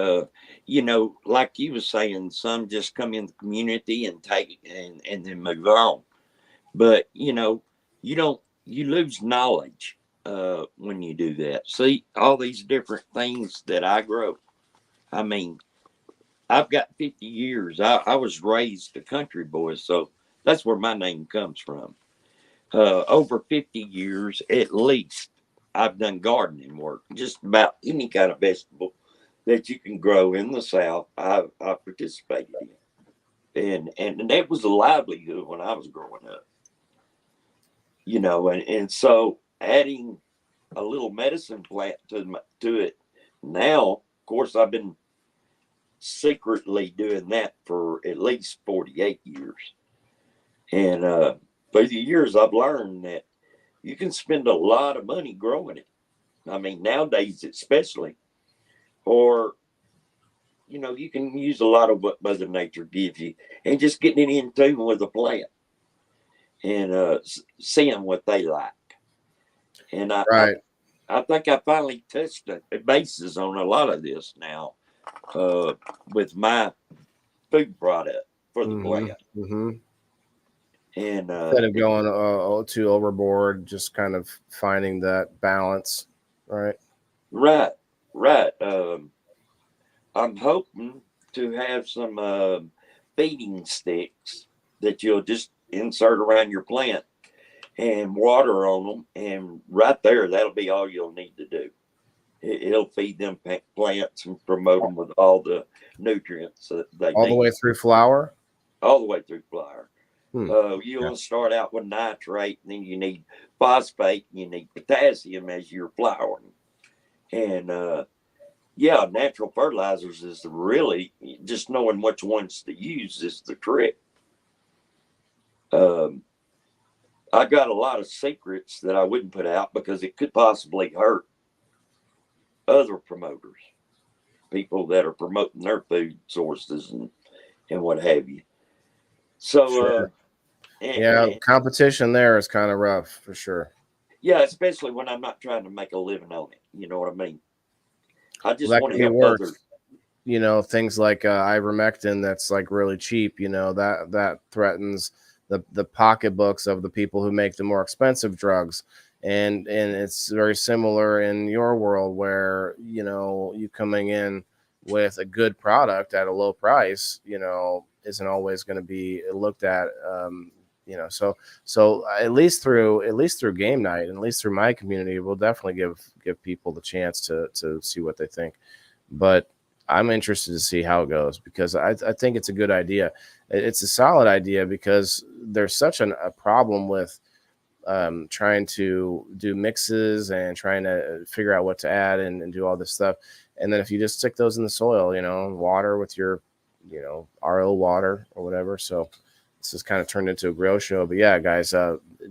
You know, like you was saying, some just come in the community and take and then move on. But you know, you lose knowledge when you do that. See all these different things that I grow. I mean, I've got 50 years. I was raised a country boy, so that's where my name comes from. Over 50 years at least, I've done gardening work, just about any kind of vegetable that you can grow in the South. I participated in, and that was a livelihood when I was growing up. You know, and so adding a little medicine plant to it now. Of course, I've been secretly doing that for at least 48 years, and through the years, I've learned that you can spend a lot of money growing it. I mean, nowadays especially, or you know, you can use a lot of what Mother Nature gives you, and just getting it in tune with the plant and seeing what they like. And right. I think I finally touched the bases on a lot of this now uh, with my food product for the Mm-hmm. plant. Mm-hmm. And Instead of going too overboard, just kind of finding that balance, right? right, right. I'm hoping to have some feeding sticks that you'll just insert around your plant and water on them, and right there, that'll be all you'll need to do. It'll feed them plants and promote them with all the nutrients that they All the way need, through flower. all the way through flower. Hmm. You'll start out with nitrate, and then you need phosphate, and you need potassium as you're flowering. And yeah, natural fertilizers is really just knowing which ones to use is the trick. Um, I got a lot of secrets that I wouldn't put out because it could possibly hurt other promoters, people that are promoting their food sources and what have you. So, Sure. Yeah, competition there is kind of rough for sure. yeah, especially when I'm not trying to make a living on it. You know what I mean? I Well, just that want could to be help worse. others. You know, things like ivermectin that's like really cheap. You know that threatens the pocketbooks of the people who make the more expensive drugs. And it's very similar in your world where you know you coming in with a good product at a low price, you know, isn't always going to be looked at. You know, so at least through game night, and at least through my community, we'll definitely give people the chance to see what they think. But I'm interested to see how it goes because I think it's a good idea. It's a solid idea because there's such a problem with trying to do mixes and trying to figure out what to add and do all this stuff. And then if you just stick those in the soil, you know, water with your, you know, RO water or whatever. So this is kind of turned into a grow show. But yeah, guys,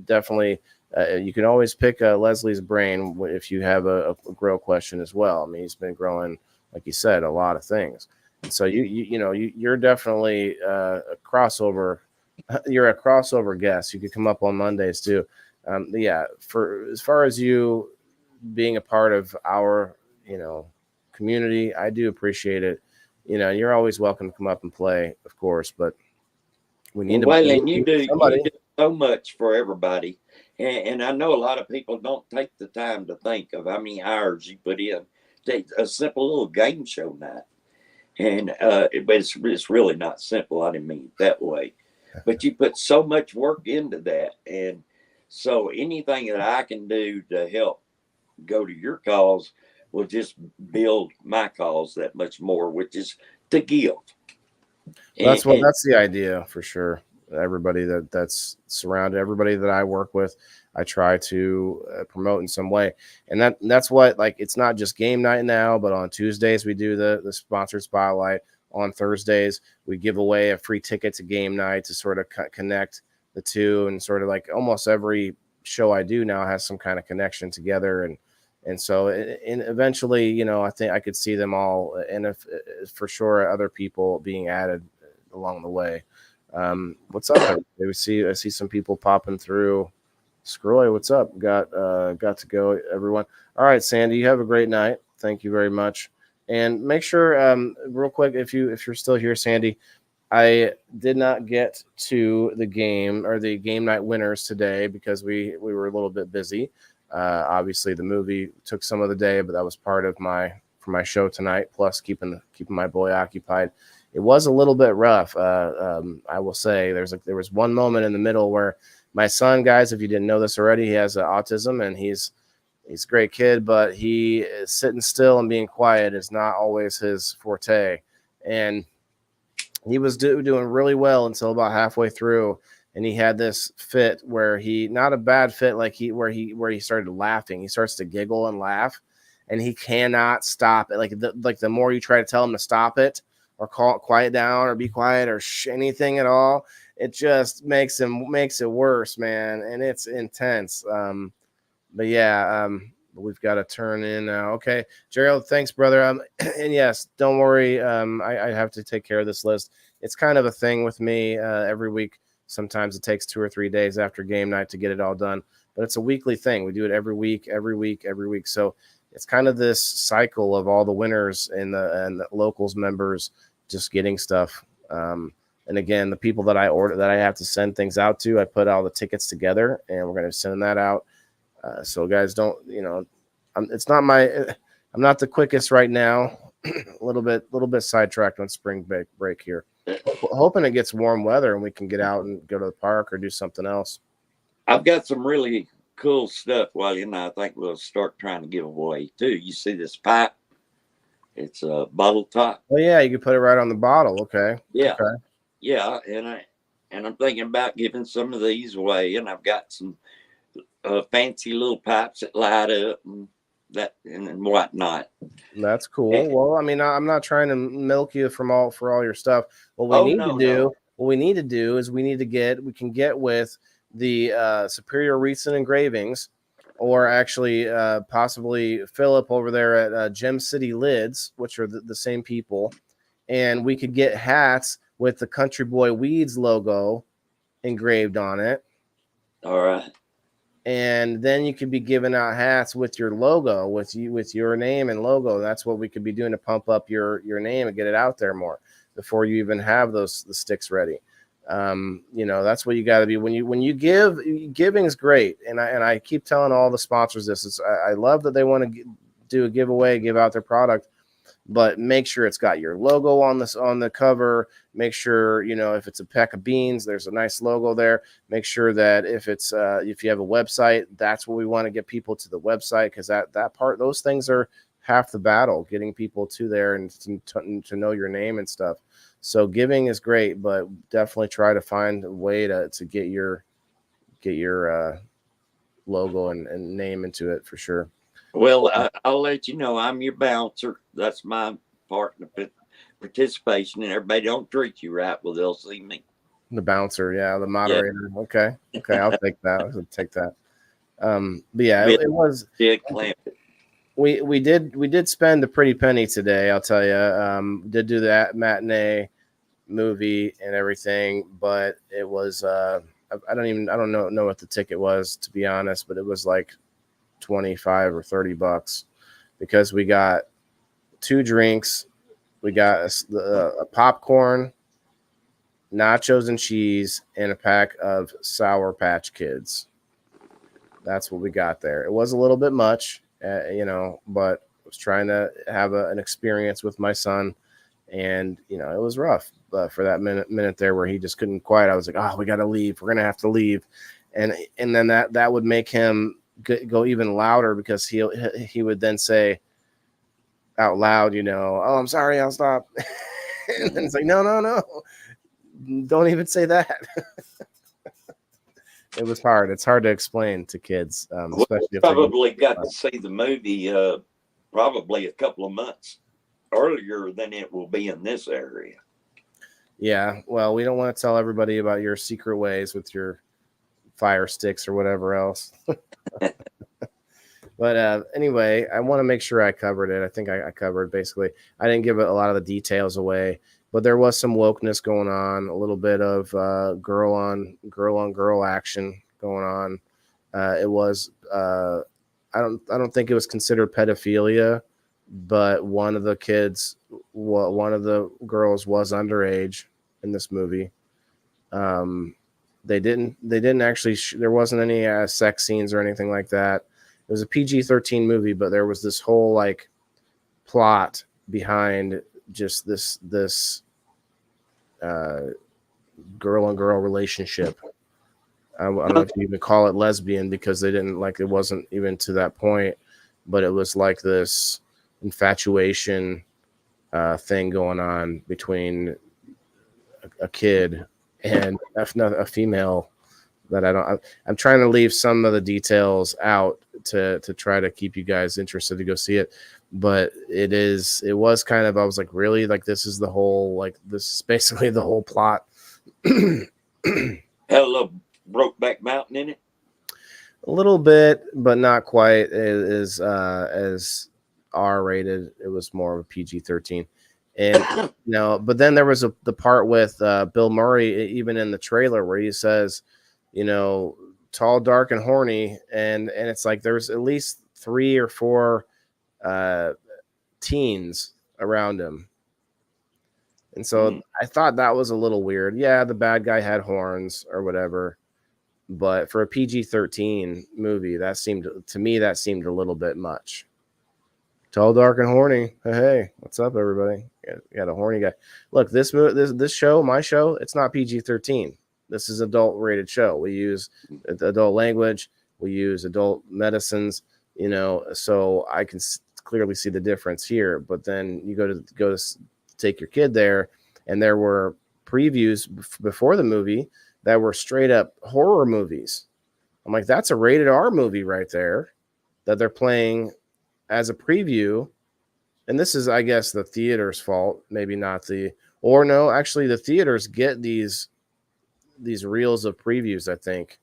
definitely. You can always pick Leslie's brain if you have a grow question as well. I mean, he's been growing, like you said, a lot of things. And so you know you're definitely a crossover. You're a crossover guest. You could come up on Mondays too. Yeah, for as far as you being a part of our, community. I do appreciate it. You're always welcome to come up and play, of course, but we need Well, to Waylon, we need somebody. you do so much for everybody, and I know a lot of people don't take the time to think of how many hours you put in to a simple little game show night. And but it's really not simple. I didn't mean it that way, but you put so much work into that, and so anything that I can do to help go to your cause will just build my cause that much more, which is to give. That's And that's the idea for sure. Everybody that's surrounded, everybody that I work with, I try to promote in some way, and that's what, like, it's not just game night now, but on Tuesdays we do the sponsored spotlight. On Thursdays we give away a free ticket to game night to sort of connect the two, and sort of like almost every show I do now has some kind of connection together, and so and eventually, I think I could see them all, and if for sure other people being added along the way. What's up, everybody? I see some people popping through. Scroy, what's up? Got to go, everyone. All right, Sandy, you have a great night. Thank you very much. And make sure, real quick, if you're still here, Sandy, I did not get to the game or the game night winners today because we were a little bit busy. Obviously, the movie took some of the day, but that was part of my show tonight. Plus, keeping my boy occupied. It was a little bit rough. I will say there was one moment in the middle where my son, guys, if you didn't know this already, he has autism, and he's a great kid, but he is sitting still and being quiet is not always his forte. And he was doing really well until about halfway through, and he had this fit where not a bad fit, like where he started laughing. He starts to giggle and laugh, and he cannot stop it. Like the more you try to tell him to stop it, or quiet down, or be quiet, or anything at all, it just makes it worse, man, and it's intense. But yeah, we've got to turn in now. Okay, Gerald, thanks, brother. And yes, don't worry. I have to take care of this list. It's kind of a thing with me every week. Sometimes it takes 2 or 3 days after game night to get it all done, but it's a weekly thing. We do it every week. So it's kind of this cycle of all the winners and the locals members just getting stuff. And again, the people that I have to send things out to, I put all the tickets together, and we're going to send that out. So guys, don't, I'm not the quickest right now. a little bit sidetracked on spring break here. Hoping it gets warm weather and we can get out and go to the park or do something else. I've got some really cool stuff. Well, I think we'll start trying to give away too. You see this pipe? It's a bottle top. Oh yeah, you can put it right on the bottle. Okay. Yeah. Okay. Yeah, and I'm thinking about giving some of these away, and I've got some fancy little pipes that light up and whatnot. That's cool. Well, I mean, I'm not trying to milk you for all your stuff. What we need to do is we can get with the Superior Wreaths and Engravings, or actually possibly Philip over there at Gem City Lids, which are the same people, and we could get hats with the Country Boy Weeds logo engraved on it. All right. And then you could be giving out hats with your logo, with your name and logo. That's what we could be doing to pump up your name and get it out there more before you even have the sticks ready. That's what you got to be when you give. Giving is great, and I keep telling all the sponsors this. I love that they want to do a giveaway, give out their product, but make sure it's got your logo on the cover. Make sure, if it's a peck of beans, there's a nice logo there. Make sure that if you have a website, that's what we want to get people to the website, because that part, those things are half the battle, getting people to there and to know your name and stuff. So giving is great, but definitely try to find a way to get your logo and name into it for sure. Well, I'll let you know I'm your bouncer. That's my part in the participation, and everybody don't treat you right, well, they'll see me. The bouncer, yeah, the moderator. Yeah. Okay, I'll take that. I'll take that. But yeah, it was. We did spend a pretty penny today, I'll tell you. Did do that matinee movie and everything, but it was I don't know what the ticket was, to be honest, but it was like $25 or $30 because we got 2 drinks, we got a popcorn, nachos and cheese, and a pack of Sour Patch Kids. That's what we got there. It was a little bit much, but I was trying to have an experience with my son, and it was rough. But for that minute there where he just couldn't quiet, I was like, "Oh, we got to leave. We're gonna have to leave," and then that would make him go even louder because he would then say out loud, "Oh, I'm sorry, I'll stop." And then it's like, no, don't even say that. It was hard. It's hard to explain to kids, especially if probably got to see the movie probably a couple of months earlier than it will be in this area. Yeah, well, we don't want to tell everybody about your secret ways with your fire sticks or whatever else. But anyway, I want to make sure I covered it. I think I covered basically. I didn't give a lot of the details away, but there was some wokeness going on, a little bit of girl on girl action going on. It was I don't think it was considered pedophilia, but one of the girls was underage in this movie. They didn't actually there wasn't any sex scenes or anything like that. It was a PG-13 movie, but there was this whole like plot behind just this girl on girl relationship. I don't know if you even call it lesbian because they didn't it wasn't even to that point, but it was like this infatuation thing going on between a kid and a female that I'm trying to leave some of the details out to try to keep you guys interested to go see it. But it was kind of, I was like, really? Like, this is the whole, this is basically the whole plot. Had a little Brokeback Mountain in it? A little bit, but not quite as R-rated. It was more of a PG-13. And but then there was the part with Bill Murray, even in the trailer, where he says, tall, dark, and horny, and it's like there's at least 3 or 4 teens around him. And so I thought that was a little weird. Yeah, the bad guy had horns or whatever, but for a PG-13 movie, that seemed a little bit much. Tall, dark, and horny. Hey, what's up, everybody? Got a horny guy. Look, this show, my show, it's not PG-13. This is adult-rated show. We use adult language. We use adult medicines. So I can clearly see the difference here. But then you go to take your kid there, and there were previews before the movie that were straight up horror movies. I'm like, that's a rated R movie right there that they're playing as a preview. And this is, I guess, the theater's fault. Maybe not actually the theaters get these reels of previews, I think,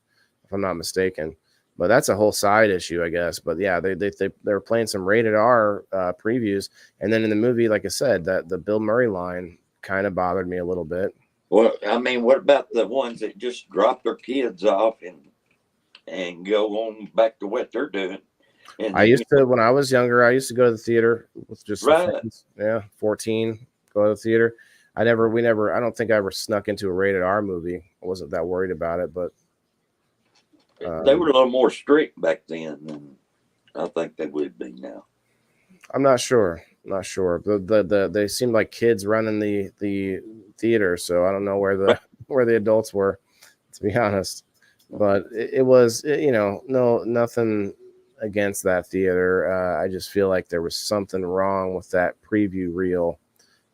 if I'm not mistaken. But that's a whole side issue, I guess. But yeah, they were playing some rated R previews, and then in the movie, like I said, that the Bill Murray line kind of bothered me a little bit. Well, I mean, what about the ones that just drop their kids off and go on back to what they're doing? And when I was younger, I used to go to the theater with just some friends. Yeah, 14, go to the theater. I don't think I ever snuck into a rated R movie. I wasn't that worried about it, but they were a little more strict back then than I think they would be now. I'm not sure. They seemed like kids running the theater, so I don't know where the adults were, to be honest. But it was, nothing against that theater. I just feel like there was something wrong with that preview reel.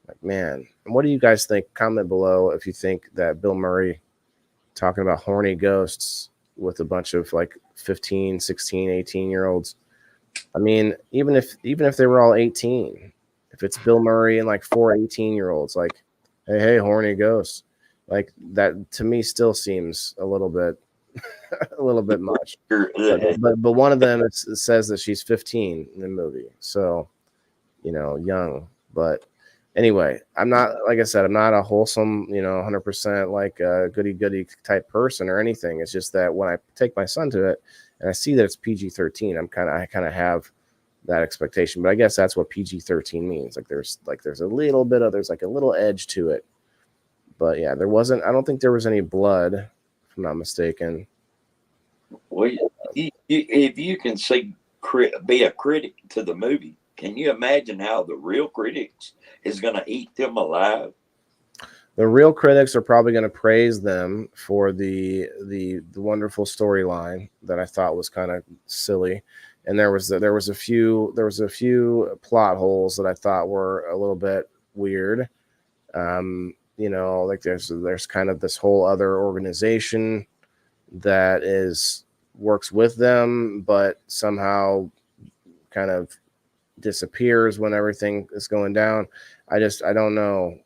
Like, man, what do you guys think? Comment below if you think that Bill Murray talking about horny ghosts with a bunch of 15, 16, 18-year-olds. I mean, even if they were all 18, if it's Bill Murray and 4 18-year-olds, hey, horny ghosts, that to me still seems a little bit much. But one of them says that she's 15 in the movie, so young. But anyway, I'm not, like I said, I'm not a wholesome, 100% goody goody type person or anything. It's just that when I take my son to it, and I see that it's PG-13. I kind of have that expectation, but I guess that's what PG-13 means. Like there's a little bit of, there's like a little edge to it. But yeah, there wasn't, I don't think there was any blood, if I'm not mistaken. Well, if you can see be a critic to the movie, can you imagine how the real critics is going to eat them alive? The real critics are probably going to praise them for the wonderful storyline that I thought was kind of silly, and there was a few plot holes that I thought were a little bit weird. You know, like there's kind of this whole other organization that works with them, but somehow kind of disappears when everything is going down. I don't know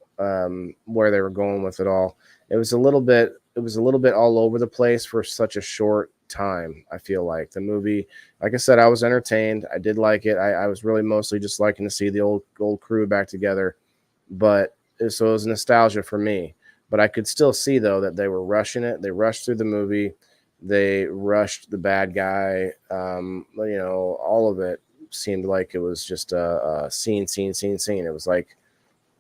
where they were going with it all. It was a little bit all over the place for such a short time. I feel like the movie, like I said, I was entertained. I did like it. I was really mostly just liking to see the old crew back together, but so it was nostalgia for me. But I could still see though that they were rushing it. They rushed through the movie. They rushed the bad guy. You know, all of it seemed like it was just a scene. It was like,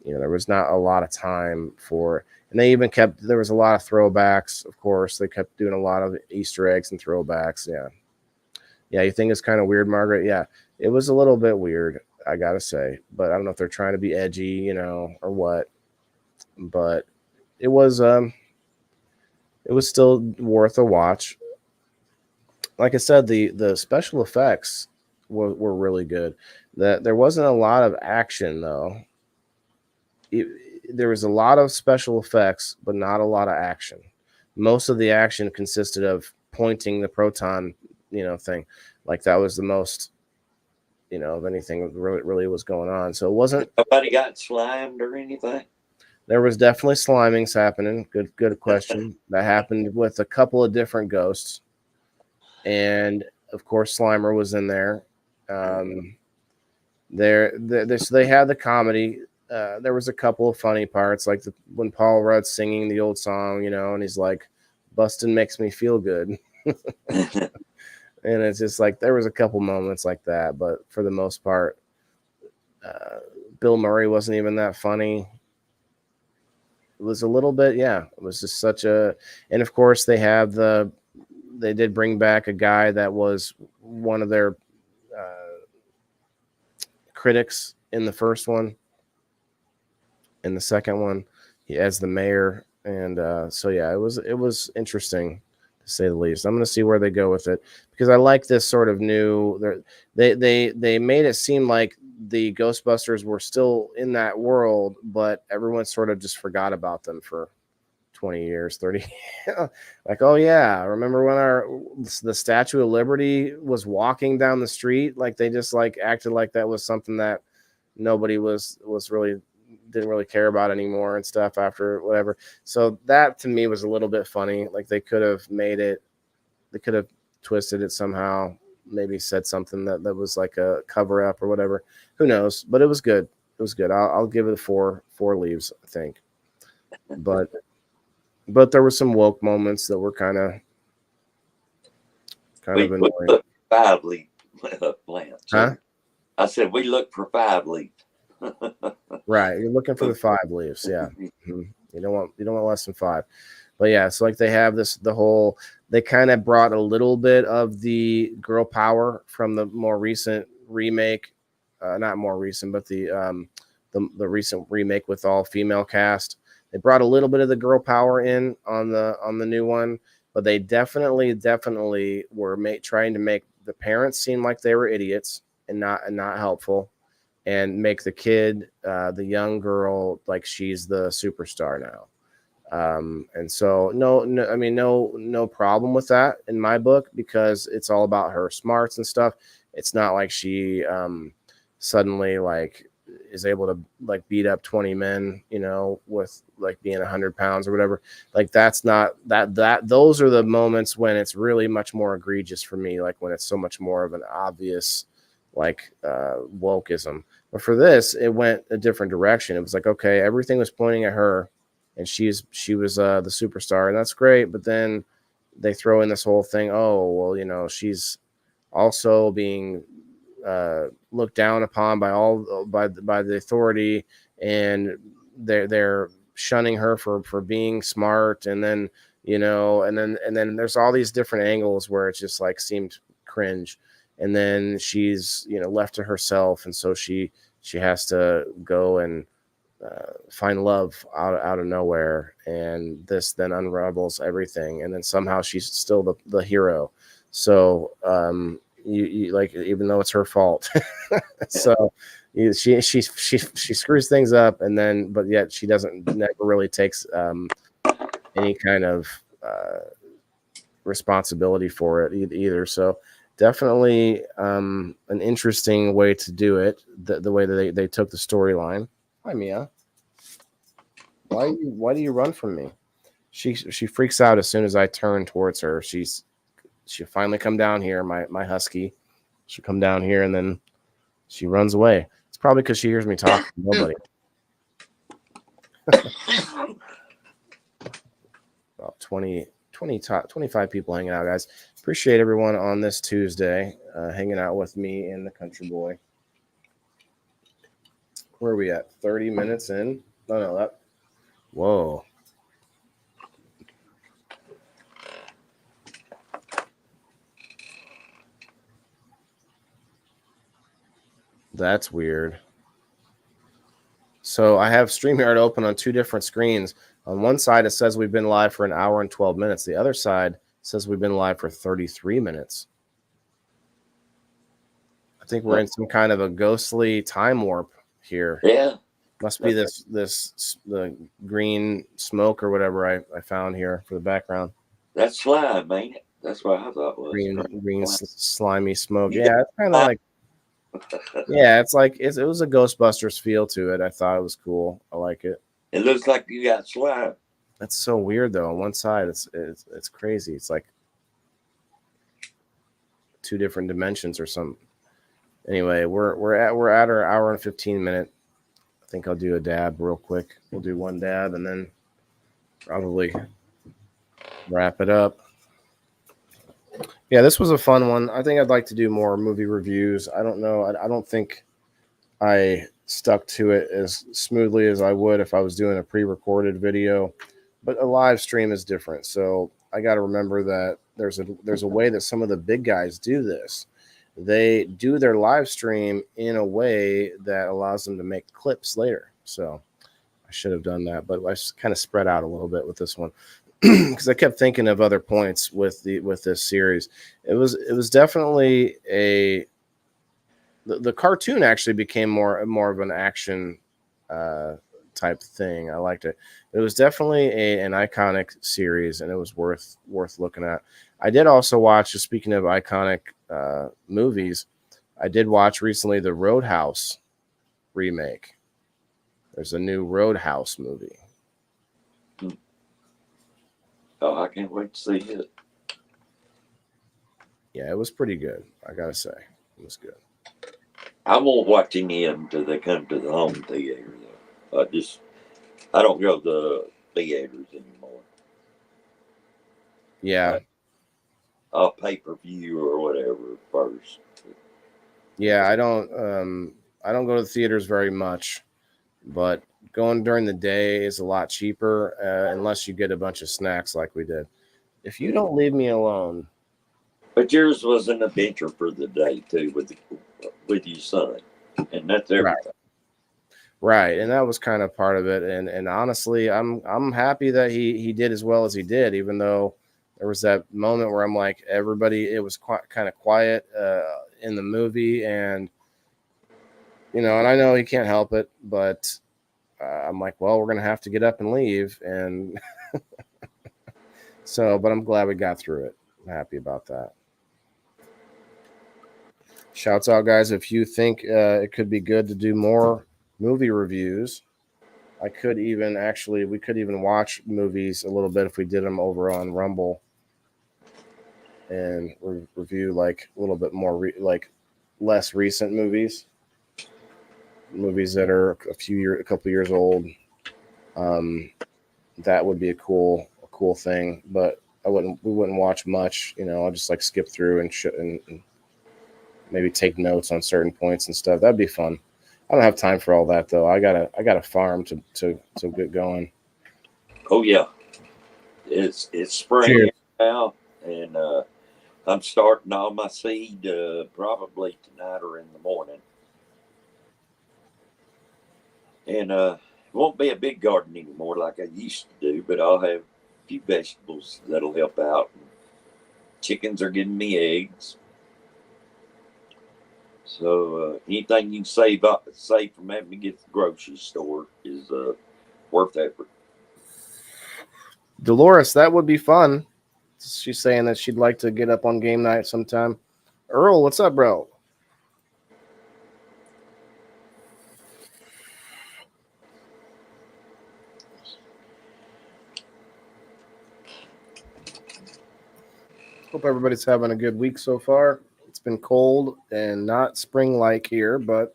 you know, there was not a lot of time for, and they even there was a lot of throwbacks. Of course, they kept doing a lot of Easter eggs and throwbacks. Yeah. You think it's kind of weird, Margaret? Yeah, it was a little bit weird, I gotta say. But I don't know if they're trying to be edgy, you know, or what. But it was still worth a watch. Like I said, the special effects were really good. That there wasn't a lot of action though. There was a lot of special effects, but not a lot of action. Most of the action consisted of pointing the proton, you know, thing. Like that was the most, you know, of anything that really was going on. So it wasn't. Nobody got slimed or anything. There was definitely slimings happening. Good question. That happened with a couple of different ghosts, and of course, Slimer was in there. So they had the comedy. There was a couple of funny parts, like when Paul Rudd's singing the old song, you know, and he's like, "Bustin' makes me feel good," and it's just like there was a couple moments like that, but for the most part, Bill Murray wasn't even that funny. It was a little bit, yeah. It was just such a, and of course they did bring back a guy that was one of their critics in the first one. In the second one, as the mayor, and so yeah, it was interesting to say the least. I'm going to see where they go with it because I like this sort of new. They made it seem like the Ghostbusters were still in that world, but everyone sort of just forgot about them for 20 years, 30. Like, oh yeah, remember when the Statue of Liberty was walking down the street? Like they just like acted like that was something that nobody was really didn't really care about anymore and stuff after whatever. So that to me was a little bit funny. Like they could have twisted it somehow, maybe said something that was like a cover up or whatever. Who knows? But it was good. It was good. I'll give it a four leaves, I think. But there were some woke moments that were kind of annoying. Look 5 leaf plants. Huh? I said we look for 5 leaf. Right, you're looking for the 5 leaves. Yeah, mm-hmm. You don't want less than 5. But yeah, so like they have they kind of brought a little bit of the girl power from the more recent remake, not more recent, but the recent remake with all female cast. They brought a little bit of the girl power in on the new one, but they definitely were trying to make the parents seem like they were idiots and not helpful, and make the kid, the young girl, like she's the superstar now. And so no problem with that in my book, because it's all about her smarts and stuff. It's not like she suddenly like is able to like beat up 20 men, you know, with like being 100 pounds or whatever. Like that's not those are the moments when it's really much more egregious for me, like when it's so much more of an obvious like wokeism. But for this, it went a different direction. It was like, okay, everything was pointing at her, and she was the superstar, and that's great. But then, they throw in this whole thing. Oh, well, you know, she's also being looked down upon by the authority, and they're shunning her for being smart. And then, you know, and then there's all these different angles where it just like seemed cringe. And then she's, you know, left to herself, and so she has to go and find love out of nowhere, and this then unravels everything, and then somehow she's still the hero. So you like, even though it's her fault. So she screws things up, and then but yet she doesn't never really takes any kind of responsibility for it either. So definitely an interesting way to do it, the way that they took the storyline. Hi, Mia. Why do you run from me? She freaks out as soon as I turn towards her. She'll finally come down here, my husky. She'll come down here, and then she runs away. It's probably because she hears me talk to nobody. About 25 people hanging out, guys. Appreciate everyone on this Tuesday hanging out with me and the country boy. Where are we at? 30 minutes in? No, that. Whoa. That's weird. So I have StreamYard open on two different screens. On one side, it says we've been live for an hour and 12 minutes. The other side says we've been live for 33 minutes. I think we're in some kind of a ghostly time warp here. Yeah. Must be the green smoke or whatever I found here for the background. That's slime, ain't it? That's what I thought was. Green slimy smoke. Yeah, it's kind of like. Yeah, it's like it was a Ghostbusters feel to it. I thought it was cool. I like it. It looks like you got slime. That's so weird though. On one side, it's crazy. It's like two different dimensions or something. Anyway, we're at our hour and 15 minute. I think I'll do a dab real quick. We'll do one dab and then probably wrap it up. Yeah, this was a fun one. I think I'd like to do more movie reviews. I don't know. I don't think I stuck to it as smoothly as I would if I was doing a pre-recorded video, but a live stream is different. So I got to remember that there's a way that some of the big guys do this. They do their live stream in a way that allows them to make clips later. So I should have done that, but I kind of spread out a little bit with this one. Because I kept thinking of other points with this series. It was definitely the cartoon actually became more of an action type thing. I liked it. It was definitely an iconic series, and it was worth looking at. I did also watch, just speaking of iconic movies, I did watch recently the Roadhouse remake. There's a new Roadhouse movie. Oh, I can't wait to see it. Yeah, it was pretty good. I gotta say, it was good. I won't watch any of them until they come to the home theater, though. I don't go to the theaters anymore. Yeah. I'll pay-per-view or whatever first. Yeah, I don't go to the theaters very much, but going during the day is a lot cheaper unless you get a bunch of snacks like we did. If you don't leave me alone. But yours was an adventure for the day too, with your son, and that's everything. Right, and that was kind of part of it. And honestly, I'm happy that he did as well as he did, even though there was that moment where I'm like, it was kind of quiet in the movie, and and I know he can't help it, but I'm like, well, we're gonna have to get up and leave, and so, but I'm glad we got through it. I'm happy about that. Shouts out, guys, if you think it could be good to do more movie reviews. We could even watch movies a little bit if we did them over on Rumble and review like a little bit more less recent movies that are a couple years old. That would be a cool thing. But we wouldn't watch much. I'll just like skip through and maybe take notes on certain points and stuff. That'd be fun. I don't have time for all that though. I got a farm to get going. Oh yeah, it's spring Cheers. now, and I'm starting all my seed probably tonight or in the morning. And it won't be a big garden anymore like I used to do, but I'll have a few vegetables that'll help out. Chickens are giving me eggs. So anything you can save from having to get to the grocery store is worth effort. Dolores, that would be fun. She's saying that she'd like to get up on game night sometime. Earl, what's up, bro? Hope everybody's having a good week so far. It's been cold and not spring-like here, but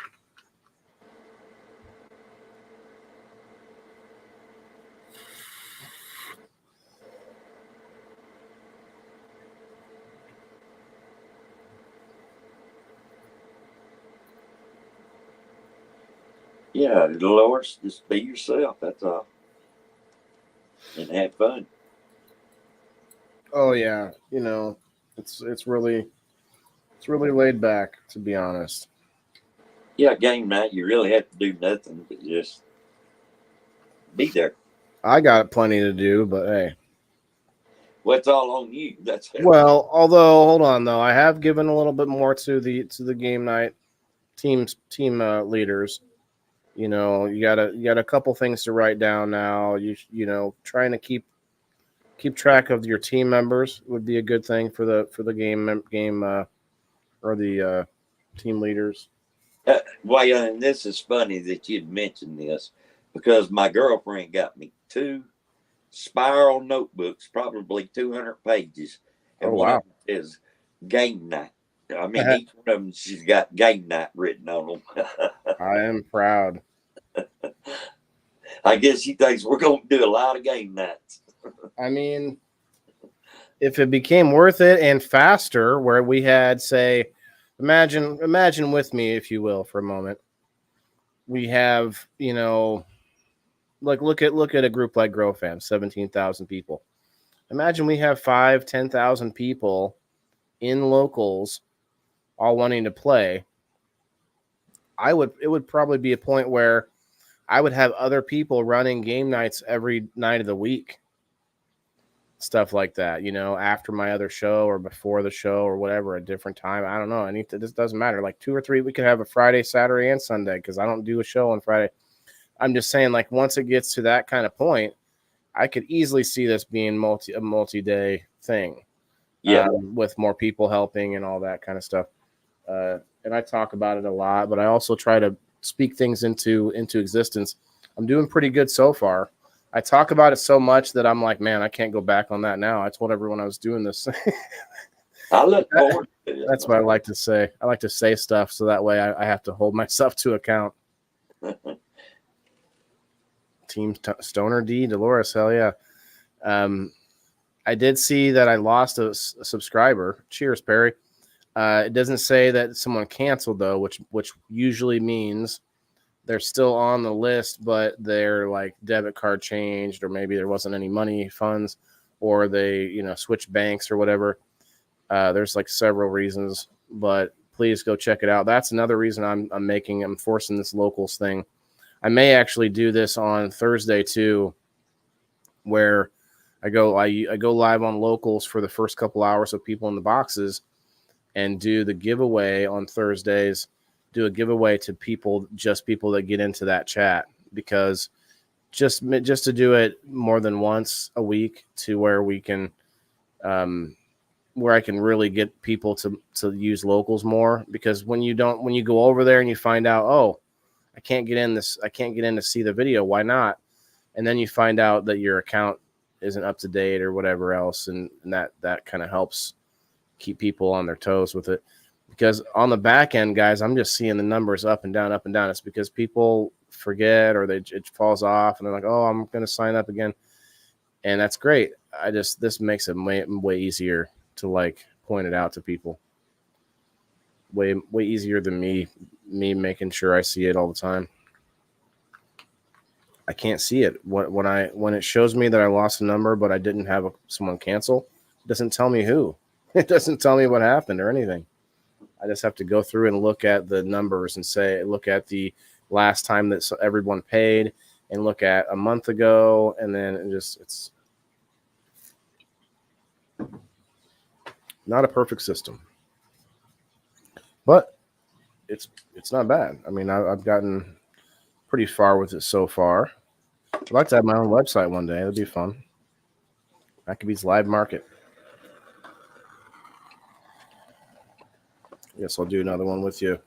Yeah, Dolores, just be yourself. That's all, and have fun. oh yeah, it's really laid back, to be honest. Yeah, game night, you really have to do nothing but just be there. I got plenty to do, but hey. Well, it's all on you. That's it. Well, although hold on though, I have given a little bit more to the game night team leaders. You got a couple things to write down now. Trying to keep track of your team members would be a good thing for the game or the team leaders. Well, and this is funny that you'd mentioned this because my girlfriend got me 2 spiral notebooks, probably 200 pages, and Oh, one wow. of them is game night. I mean, each one of them, she's got game night written on them. I am proud. I guess she thinks we're going to do a lot of game nights. I mean, if it became worth it and faster, where we had, say, imagine with me, if you will, for a moment. We have, like look at a group like Grow Fam, 17,000 people. Imagine we have 10,000 people in locals all wanting to play. It would probably be a point where I would have other people running game nights every night of the week. Stuff like that, after my other show or before the show or whatever, a different time. I don't know. This doesn't matter. Like 2 or 3, we could have a Friday, Saturday, and Sunday because I don't do a show on Friday. I'm just saying, like, once it gets to that kind of point, I could easily see this being a multi-day thing. Yeah. With more people helping and all that kind of stuff. And I talk about it a lot, but I also try to speak things into existence. I'm doing pretty good so far. I talk about it so much that I'm like, man, I can't go back on that now. I told everyone I was doing this. I look forward to it. That's what I like to say. I like to say stuff so that way I have to hold myself to account. Team Stoner D, Dolores, hell yeah. I did see that I lost a subscriber. Cheers, Perry. It doesn't say that someone canceled though, which usually means they're still on the list, but their like debit card changed, or maybe there wasn't any money funds, or they switched banks or whatever. There's like several reasons, but please go check it out. That's another reason I'm forcing this locals thing. I may actually do this on Thursday too, where I go live on locals for the first couple hours of people in the boxes, and do the giveaway on Thursdays. Do a giveaway to people that get into that chat, because just to do it more than once a week to where we can, where I can really get people to use locals more, because when you go over there and you find out, oh, I can't get in to see the video. Why not? And then you find out that your account isn't up to date or whatever else. And that kind of helps keep people on their toes with it, because on the back end, guys, I'm just seeing the numbers up and down. It's because people forget, or it falls off and they're like, oh, I'm going to sign up again. And that's great. this makes it way easier to like point it out to people. Way easier than me making sure I see it all the time. I can't see it when it shows me that I lost a number, but I didn't have someone cancel. It doesn't tell me who. It doesn't tell me what happened or anything. I just have to go through and look at the numbers and look at the last time that everyone paid and look at a month ago, and then it's not a perfect system, but it's not bad. I mean, I've gotten pretty far with it so far. I'd like to have my own website one day. That'd be fun. Maccabee's Live Market. Guess I'll do another one with you,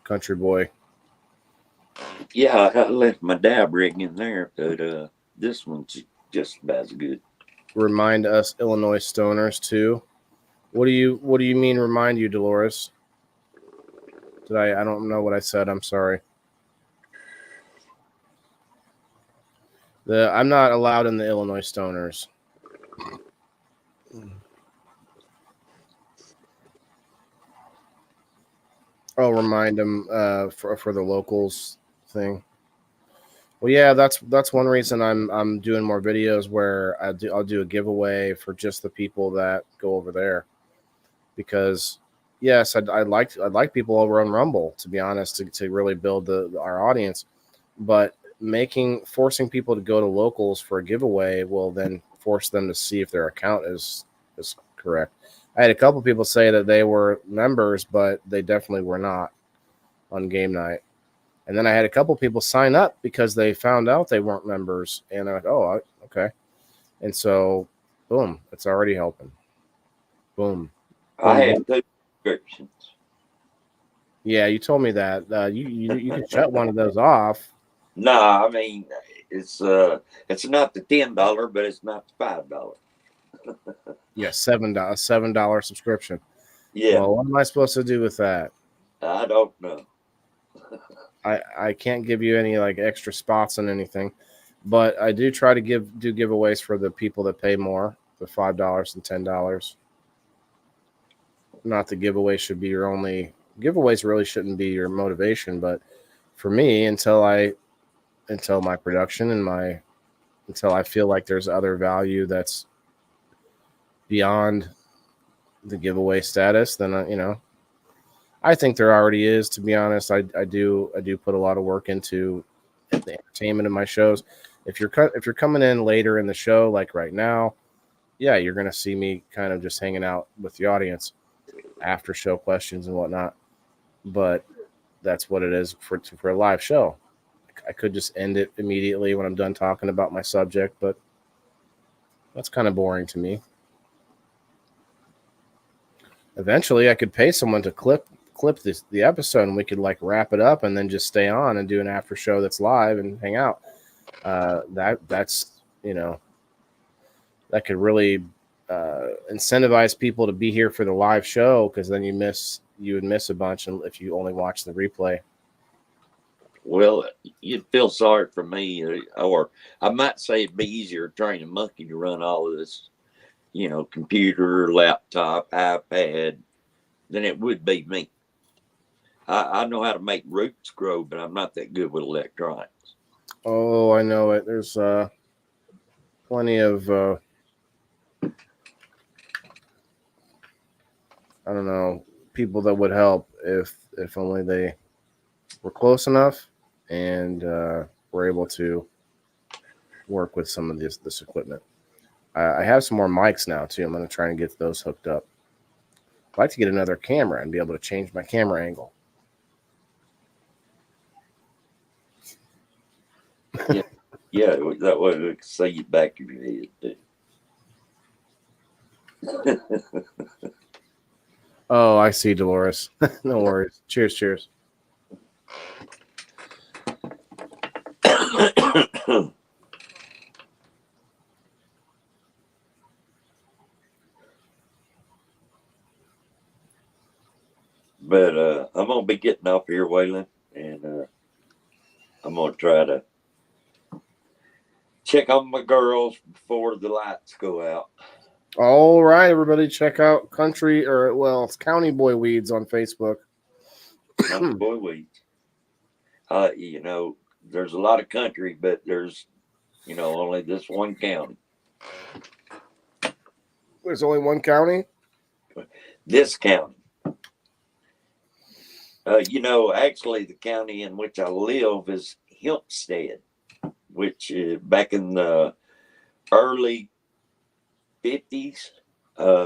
country boy. Yeah, I left my dab rig in there, but this one's just about as good. Remind us Illinois stoners too. What do you mean remind you, Dolores? I don't know what I said. I'm sorry. I'm not allowed in the Illinois stoners. Oh, remind them for the locals thing. Well, yeah, that's one reason I'm doing more videos where I'll do a giveaway for just the people that go over there, because yes, I'd like people over on Rumble, to be honest, to really build our audience, but forcing people to go to locals for a giveaway will then force them to see if their account is correct. I had a couple people say that they were members, but they definitely were not on game night. And then I had a couple people sign up because they found out they weren't members, and they're like, "Oh, okay." And so, boom, it's already helping. Boom. I had 2 subscriptions. Yeah, you told me that. You could shut one of those off. No, I mean it's not the $10, but it's not the $5. Yeah, $7 subscription. Yeah. Well, what am I supposed to do with that? I don't know. I can't give you any like extra spots on anything, but I do try to do giveaways for the people that pay more, the $5 and $10. Not the giveaway should be your only. Giveaways really shouldn't be your motivation, but for me, until my production and until I feel like there's other value that's beyond the giveaway status, then I think there already is, to be honest. I do put a lot of work into the entertainment of my shows. If you're coming in later in the show, like right now, yeah, you're gonna see me kind of just hanging out with the audience, after show questions and whatnot. But that's what it is for a live show. I could just end it immediately when I'm done talking about my subject, but that's kind of boring to me. Eventually, I could pay someone to clip the episode, and we could like wrap it up and then just stay on and do an after show that's live and hang out. That's that could really incentivize people to be here for the live show, because then you would miss a bunch if you only watch the replay. Well, you'd feel sorry for me, or I might say it'd be easier to train a monkey to run all of this, computer, laptop, iPad, than it would be me. I know how to make roots grow, but I'm not that good with electronics. Oh, I know it. There's plenty of I don't know, people that would help if only they were close enough and were able to work with some of this equipment. I have some more mics now too. I'm going to try and get those hooked up. I'd like to get another camera and be able to change my camera angle. Yeah, that way we can see you back of your head too. Oh, I see, Dolores. No worries. Cheers. But I'm gonna be getting off here, Waylon, and I'm gonna try to check on my girls before the lights go out. All right, everybody, check out it's County Boy Weeds on Facebook. County Boy Weeds. You know, there's a lot of country, but there's, you know, only this one county. There's only one county? This county. You know, actually, the county in which I live is Hempstead, which back in the early 50s,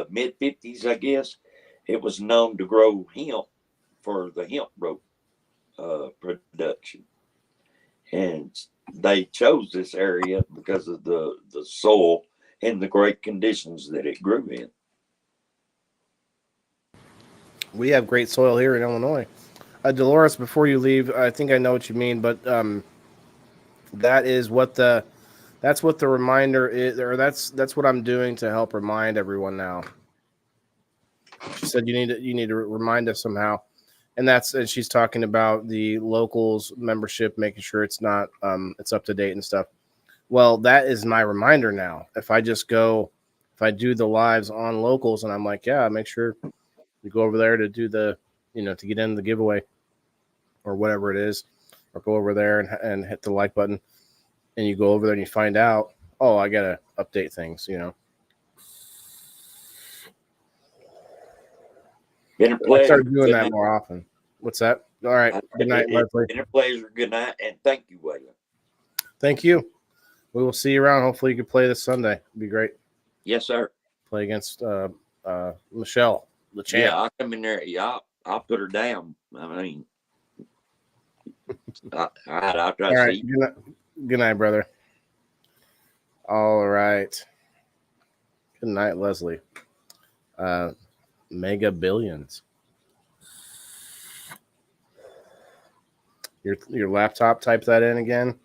mid 50s, I guess, it was known to grow hemp for the hemp rope production. And they chose this area because of the soil and the great conditions that it grew in. We have great soil here in Illinois. Dolores, before you leave, I think I know what you mean, but that's what the reminder is, or that's what I'm doing to help remind everyone now. She said you need to remind us somehow, and she's talking about the locals membership, making sure it's not it's up to date and stuff. Well, that is my reminder now. If I do the lives on locals, and I'm like, yeah, make sure you go over there to do the, to get in the giveaway or whatever it is, or go over there and hit the like button, and you go over there and you find out, oh, I got to update things, Been a pleasure. I started doing that more often. What's that? All right. Good night, Leslie. Been a pleasure. Good night, and thank you, Waylon. Thank you. We will see you around. Hopefully you can play this Sunday. It'd be great. Yes, sir. Play against Michelle, the champ. Yeah, I'll come in there. Yeah, I'll put her down. I mean, all right, I'll try to see. Good night, brother. All right. Good night, Leslie. Mega Billions. Your laptop, type that in again.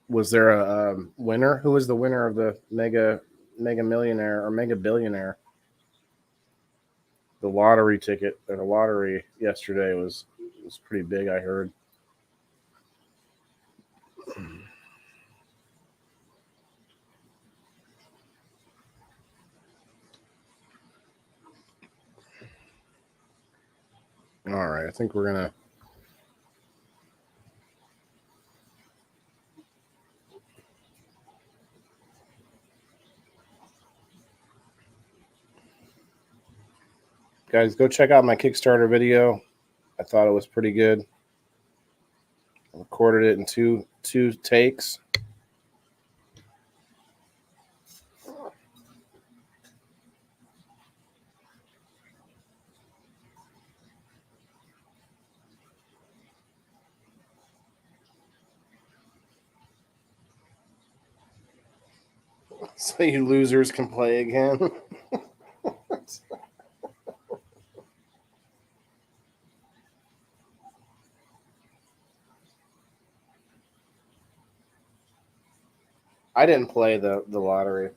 Was there a winner? Who was the winner of the Mega Millionaire or Mega Billionaire? The lottery ticket or the lottery yesterday was pretty big, I heard. All right, I think we're gonna. Guys, go check out my Kickstarter video. I thought it was pretty good. I recorded it in two takes. So you losers can play again. I didn't play the lottery.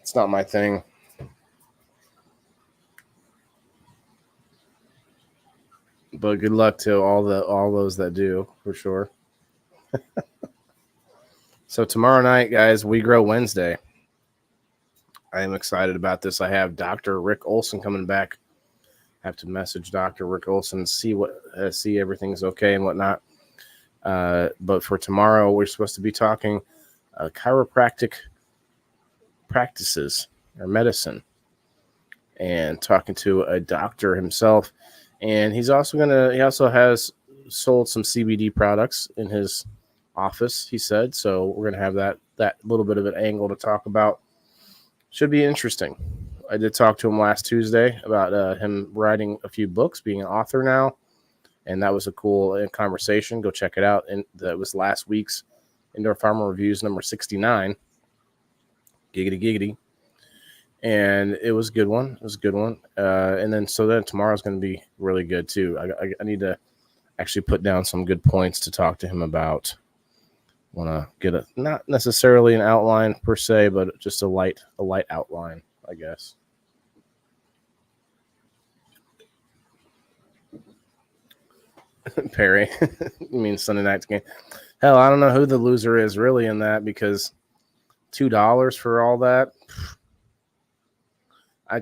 It's not my thing. But good luck to all those that do, for sure. So tomorrow night, guys, We Grow Wednesday. I am excited about this. I have Dr. Rick Olson coming back. I have to message Dr. Rick Olson and see everything's okay and whatnot. But for tomorrow, we're supposed to be talking chiropractic practices or medicine, and talking to a doctor himself. And he also has sold some CBD products in his office, he said. So we're going to have that little bit of an angle to talk about. Should be interesting. I did talk to him last Tuesday about him writing a few books, being an author now. And that was a cool conversation. Go check it out. And that was last week's Indoor Farmer Reviews number 69. Giggity, giggity. And it was a good one. And then tomorrow's going to be really good too. I need to actually put down some good points to talk to him about. Want to get not necessarily an outline per se, but just a light outline, I guess. Perry. You mean Sunday night's game? Hell, I don't know who the loser is really in that, because $2 for all that.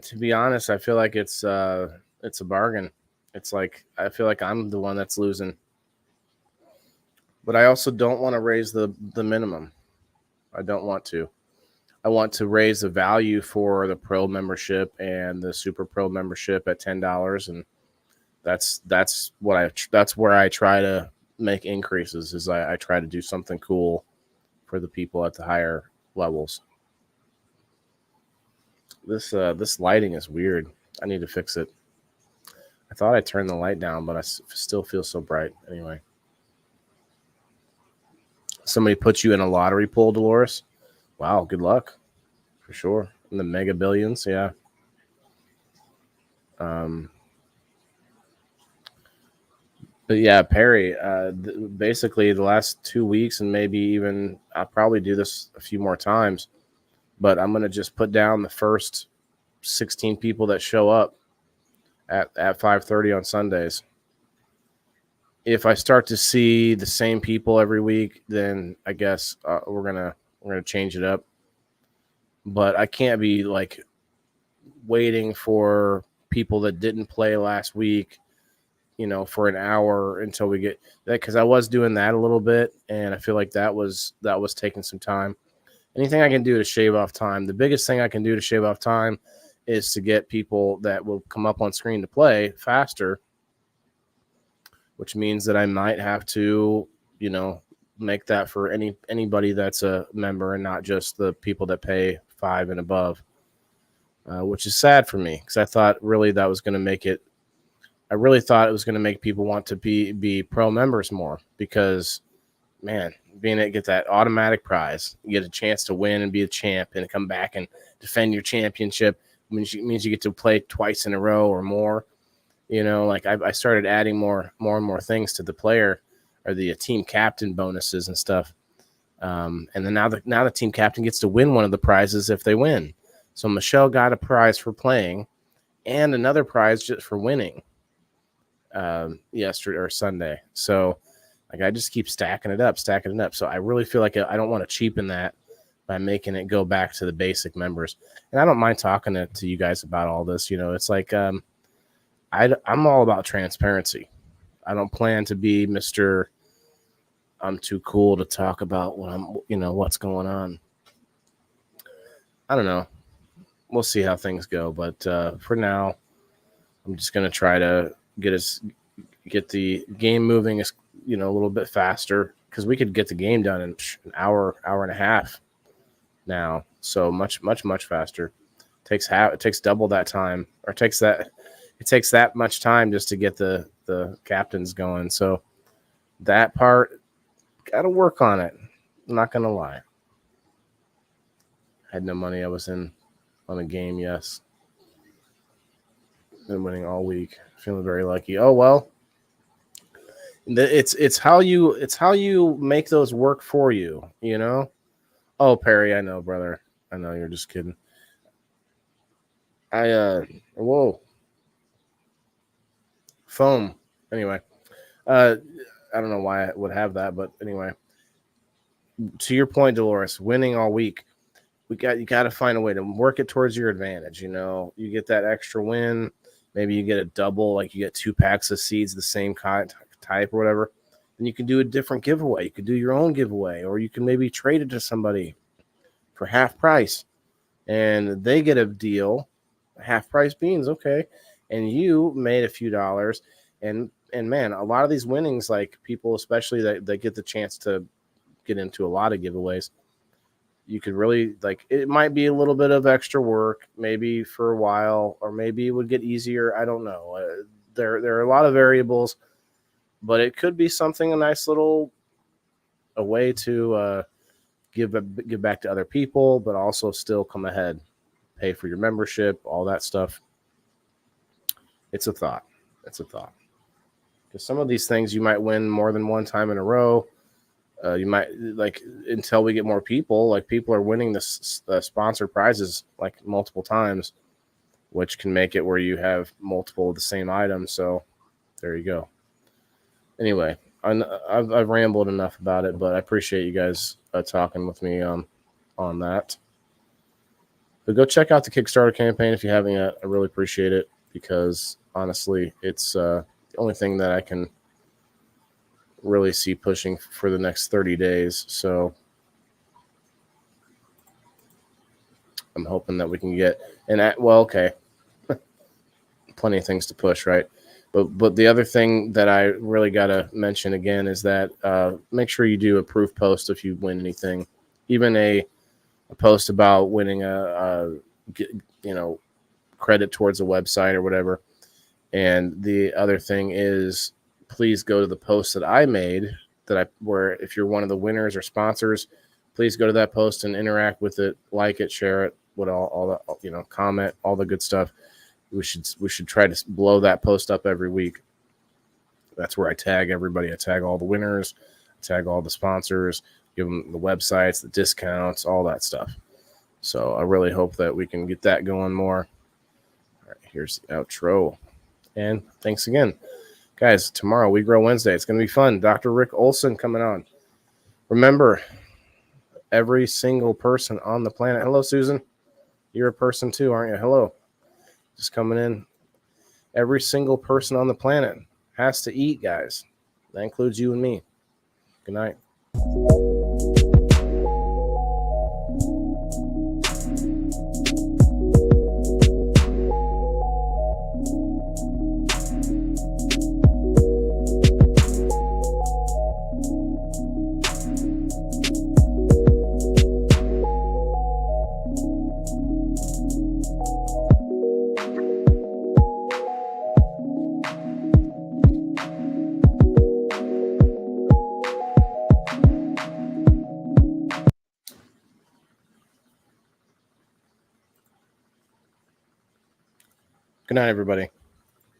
To be honest, I feel like it's a bargain. It's like I feel like I'm the one that's losing, but I also don't want to raise the minimum. I don't want to. I want to raise the value for the pro membership and the super pro membership at $10, and that's where I try to make increases. Is I try to do something cool for the people at the higher levels. This lighting is weird. I need to fix it. I thought I turned the light down, but I still feel so bright. Anyway, somebody put you in a lottery pool, Dolores. Wow, good luck, for sure. In the mega billions, yeah. But yeah, Perry. Basically, the last 2 weeks, and maybe even I'll probably do this a few more times. But I'm gonna just put down the first 16 people that show up at 5:30 on Sundays. If I start to see the same people every week, then I guess we're gonna change it up. But I can't be like waiting for people that didn't play last week, for an hour until we get that, because I was doing that a little bit, and I feel like that was taking some time. Anything I can do to shave off time. The biggest thing I can do to shave off time is to get people that will come up on screen to play faster, which means that I might have to, make that for anybody that's a member and not just the people that pay $5 and above, which is sad for me, because I thought really that was going to make it. I really thought it was going to make people want to be pro members more, because, man, being able to get that automatic prize, you get a chance to win and be a champ and come back and defend your championship, means you get to play twice in a row or more. Like I started adding more and more things to the player or the team captain bonuses and stuff. And then now the team captain gets to win one of the prizes if they win. So Michelle got a prize for playing and another prize just for winning yesterday or Sunday. So like I just keep stacking it up. So I really feel like I don't want to cheapen that by making it go back to the basic members. And I don't mind talking to you guys about all this. It's like I'm all about transparency. I don't plan to be Mr. I'm too cool to talk about what's going on. I don't know. We'll see how things go. But for now, I'm just going to try to get the game moving, a little bit faster, because we could get the game done in an hour and a half now. So much faster. It takes double that time, or it takes that much time just to get the captains going. So that part, got to work on it. I'm not going to lie. Had no money. I was in on a game. Yes. Been winning all week. Feeling very lucky. Oh, well, it's how you make those work for you, Oh, Perry, I know, brother. I know you're just kidding. Whoa. Foam. Anyway, I don't know why I would have that, but anyway, to your point, Dolores, winning all week, you got to find a way to work it towards your advantage. You get that extra win. Maybe you get a double, like you get 2 packs of seeds, the same type or whatever. And you can do a different giveaway. You can do your own giveaway, or you can maybe trade it to somebody for half price, and they get a deal, half price beans, okay, and you made a few dollars. And man, a lot of these winnings, like people, especially that get the chance to get into a lot of giveaways, you could really, like, it might be a little bit of extra work, maybe for a while, or maybe it would get easier. I don't know. There are a lot of variables, but it could be something, a nice little a way to give back to other people, but also still come ahead, pay for your membership, all that stuff. It's a thought. Because some of these things you might win more than one time in a row. You might, like, until we get more people, like people are winning the sponsored prizes like multiple times, which can make it where you have multiple of the same item. So there you go. Anyway, I've rambled enough about it, but I appreciate you guys talking with me on that. But go check out the Kickstarter campaign if you haven't yet. I really appreciate it because honestly, it's the only thing that I can really see pushing for the next 30 days. So I'm hoping that we can get okay, plenty of things to push, right? But the other thing that I really got to mention again is that make sure you do a proof post if you win anything, even a post about winning credit towards a website or whatever. And the other thing is, please go to the post that I made where if you're one of the winners or sponsors, please go to that post and interact with it, like it, share it, all the comment, all the good stuff. We should try to blow that post up every week. That's where I tag everybody. I tag all the winners, tag all the sponsors, give them the websites, the discounts, all that stuff. So I really hope that we can get that going more. All right, here's the outro. And thanks again. Guys, tomorrow, We Grow Wednesday. It's going to be fun. Dr. Rick Olson coming on. Remember, every single person on the planet. Hello, Susan. You're a person too, aren't you? Hello. Just coming in. Every single person on the planet has to eat, guys. That includes you and me. Good night. Good night, everybody.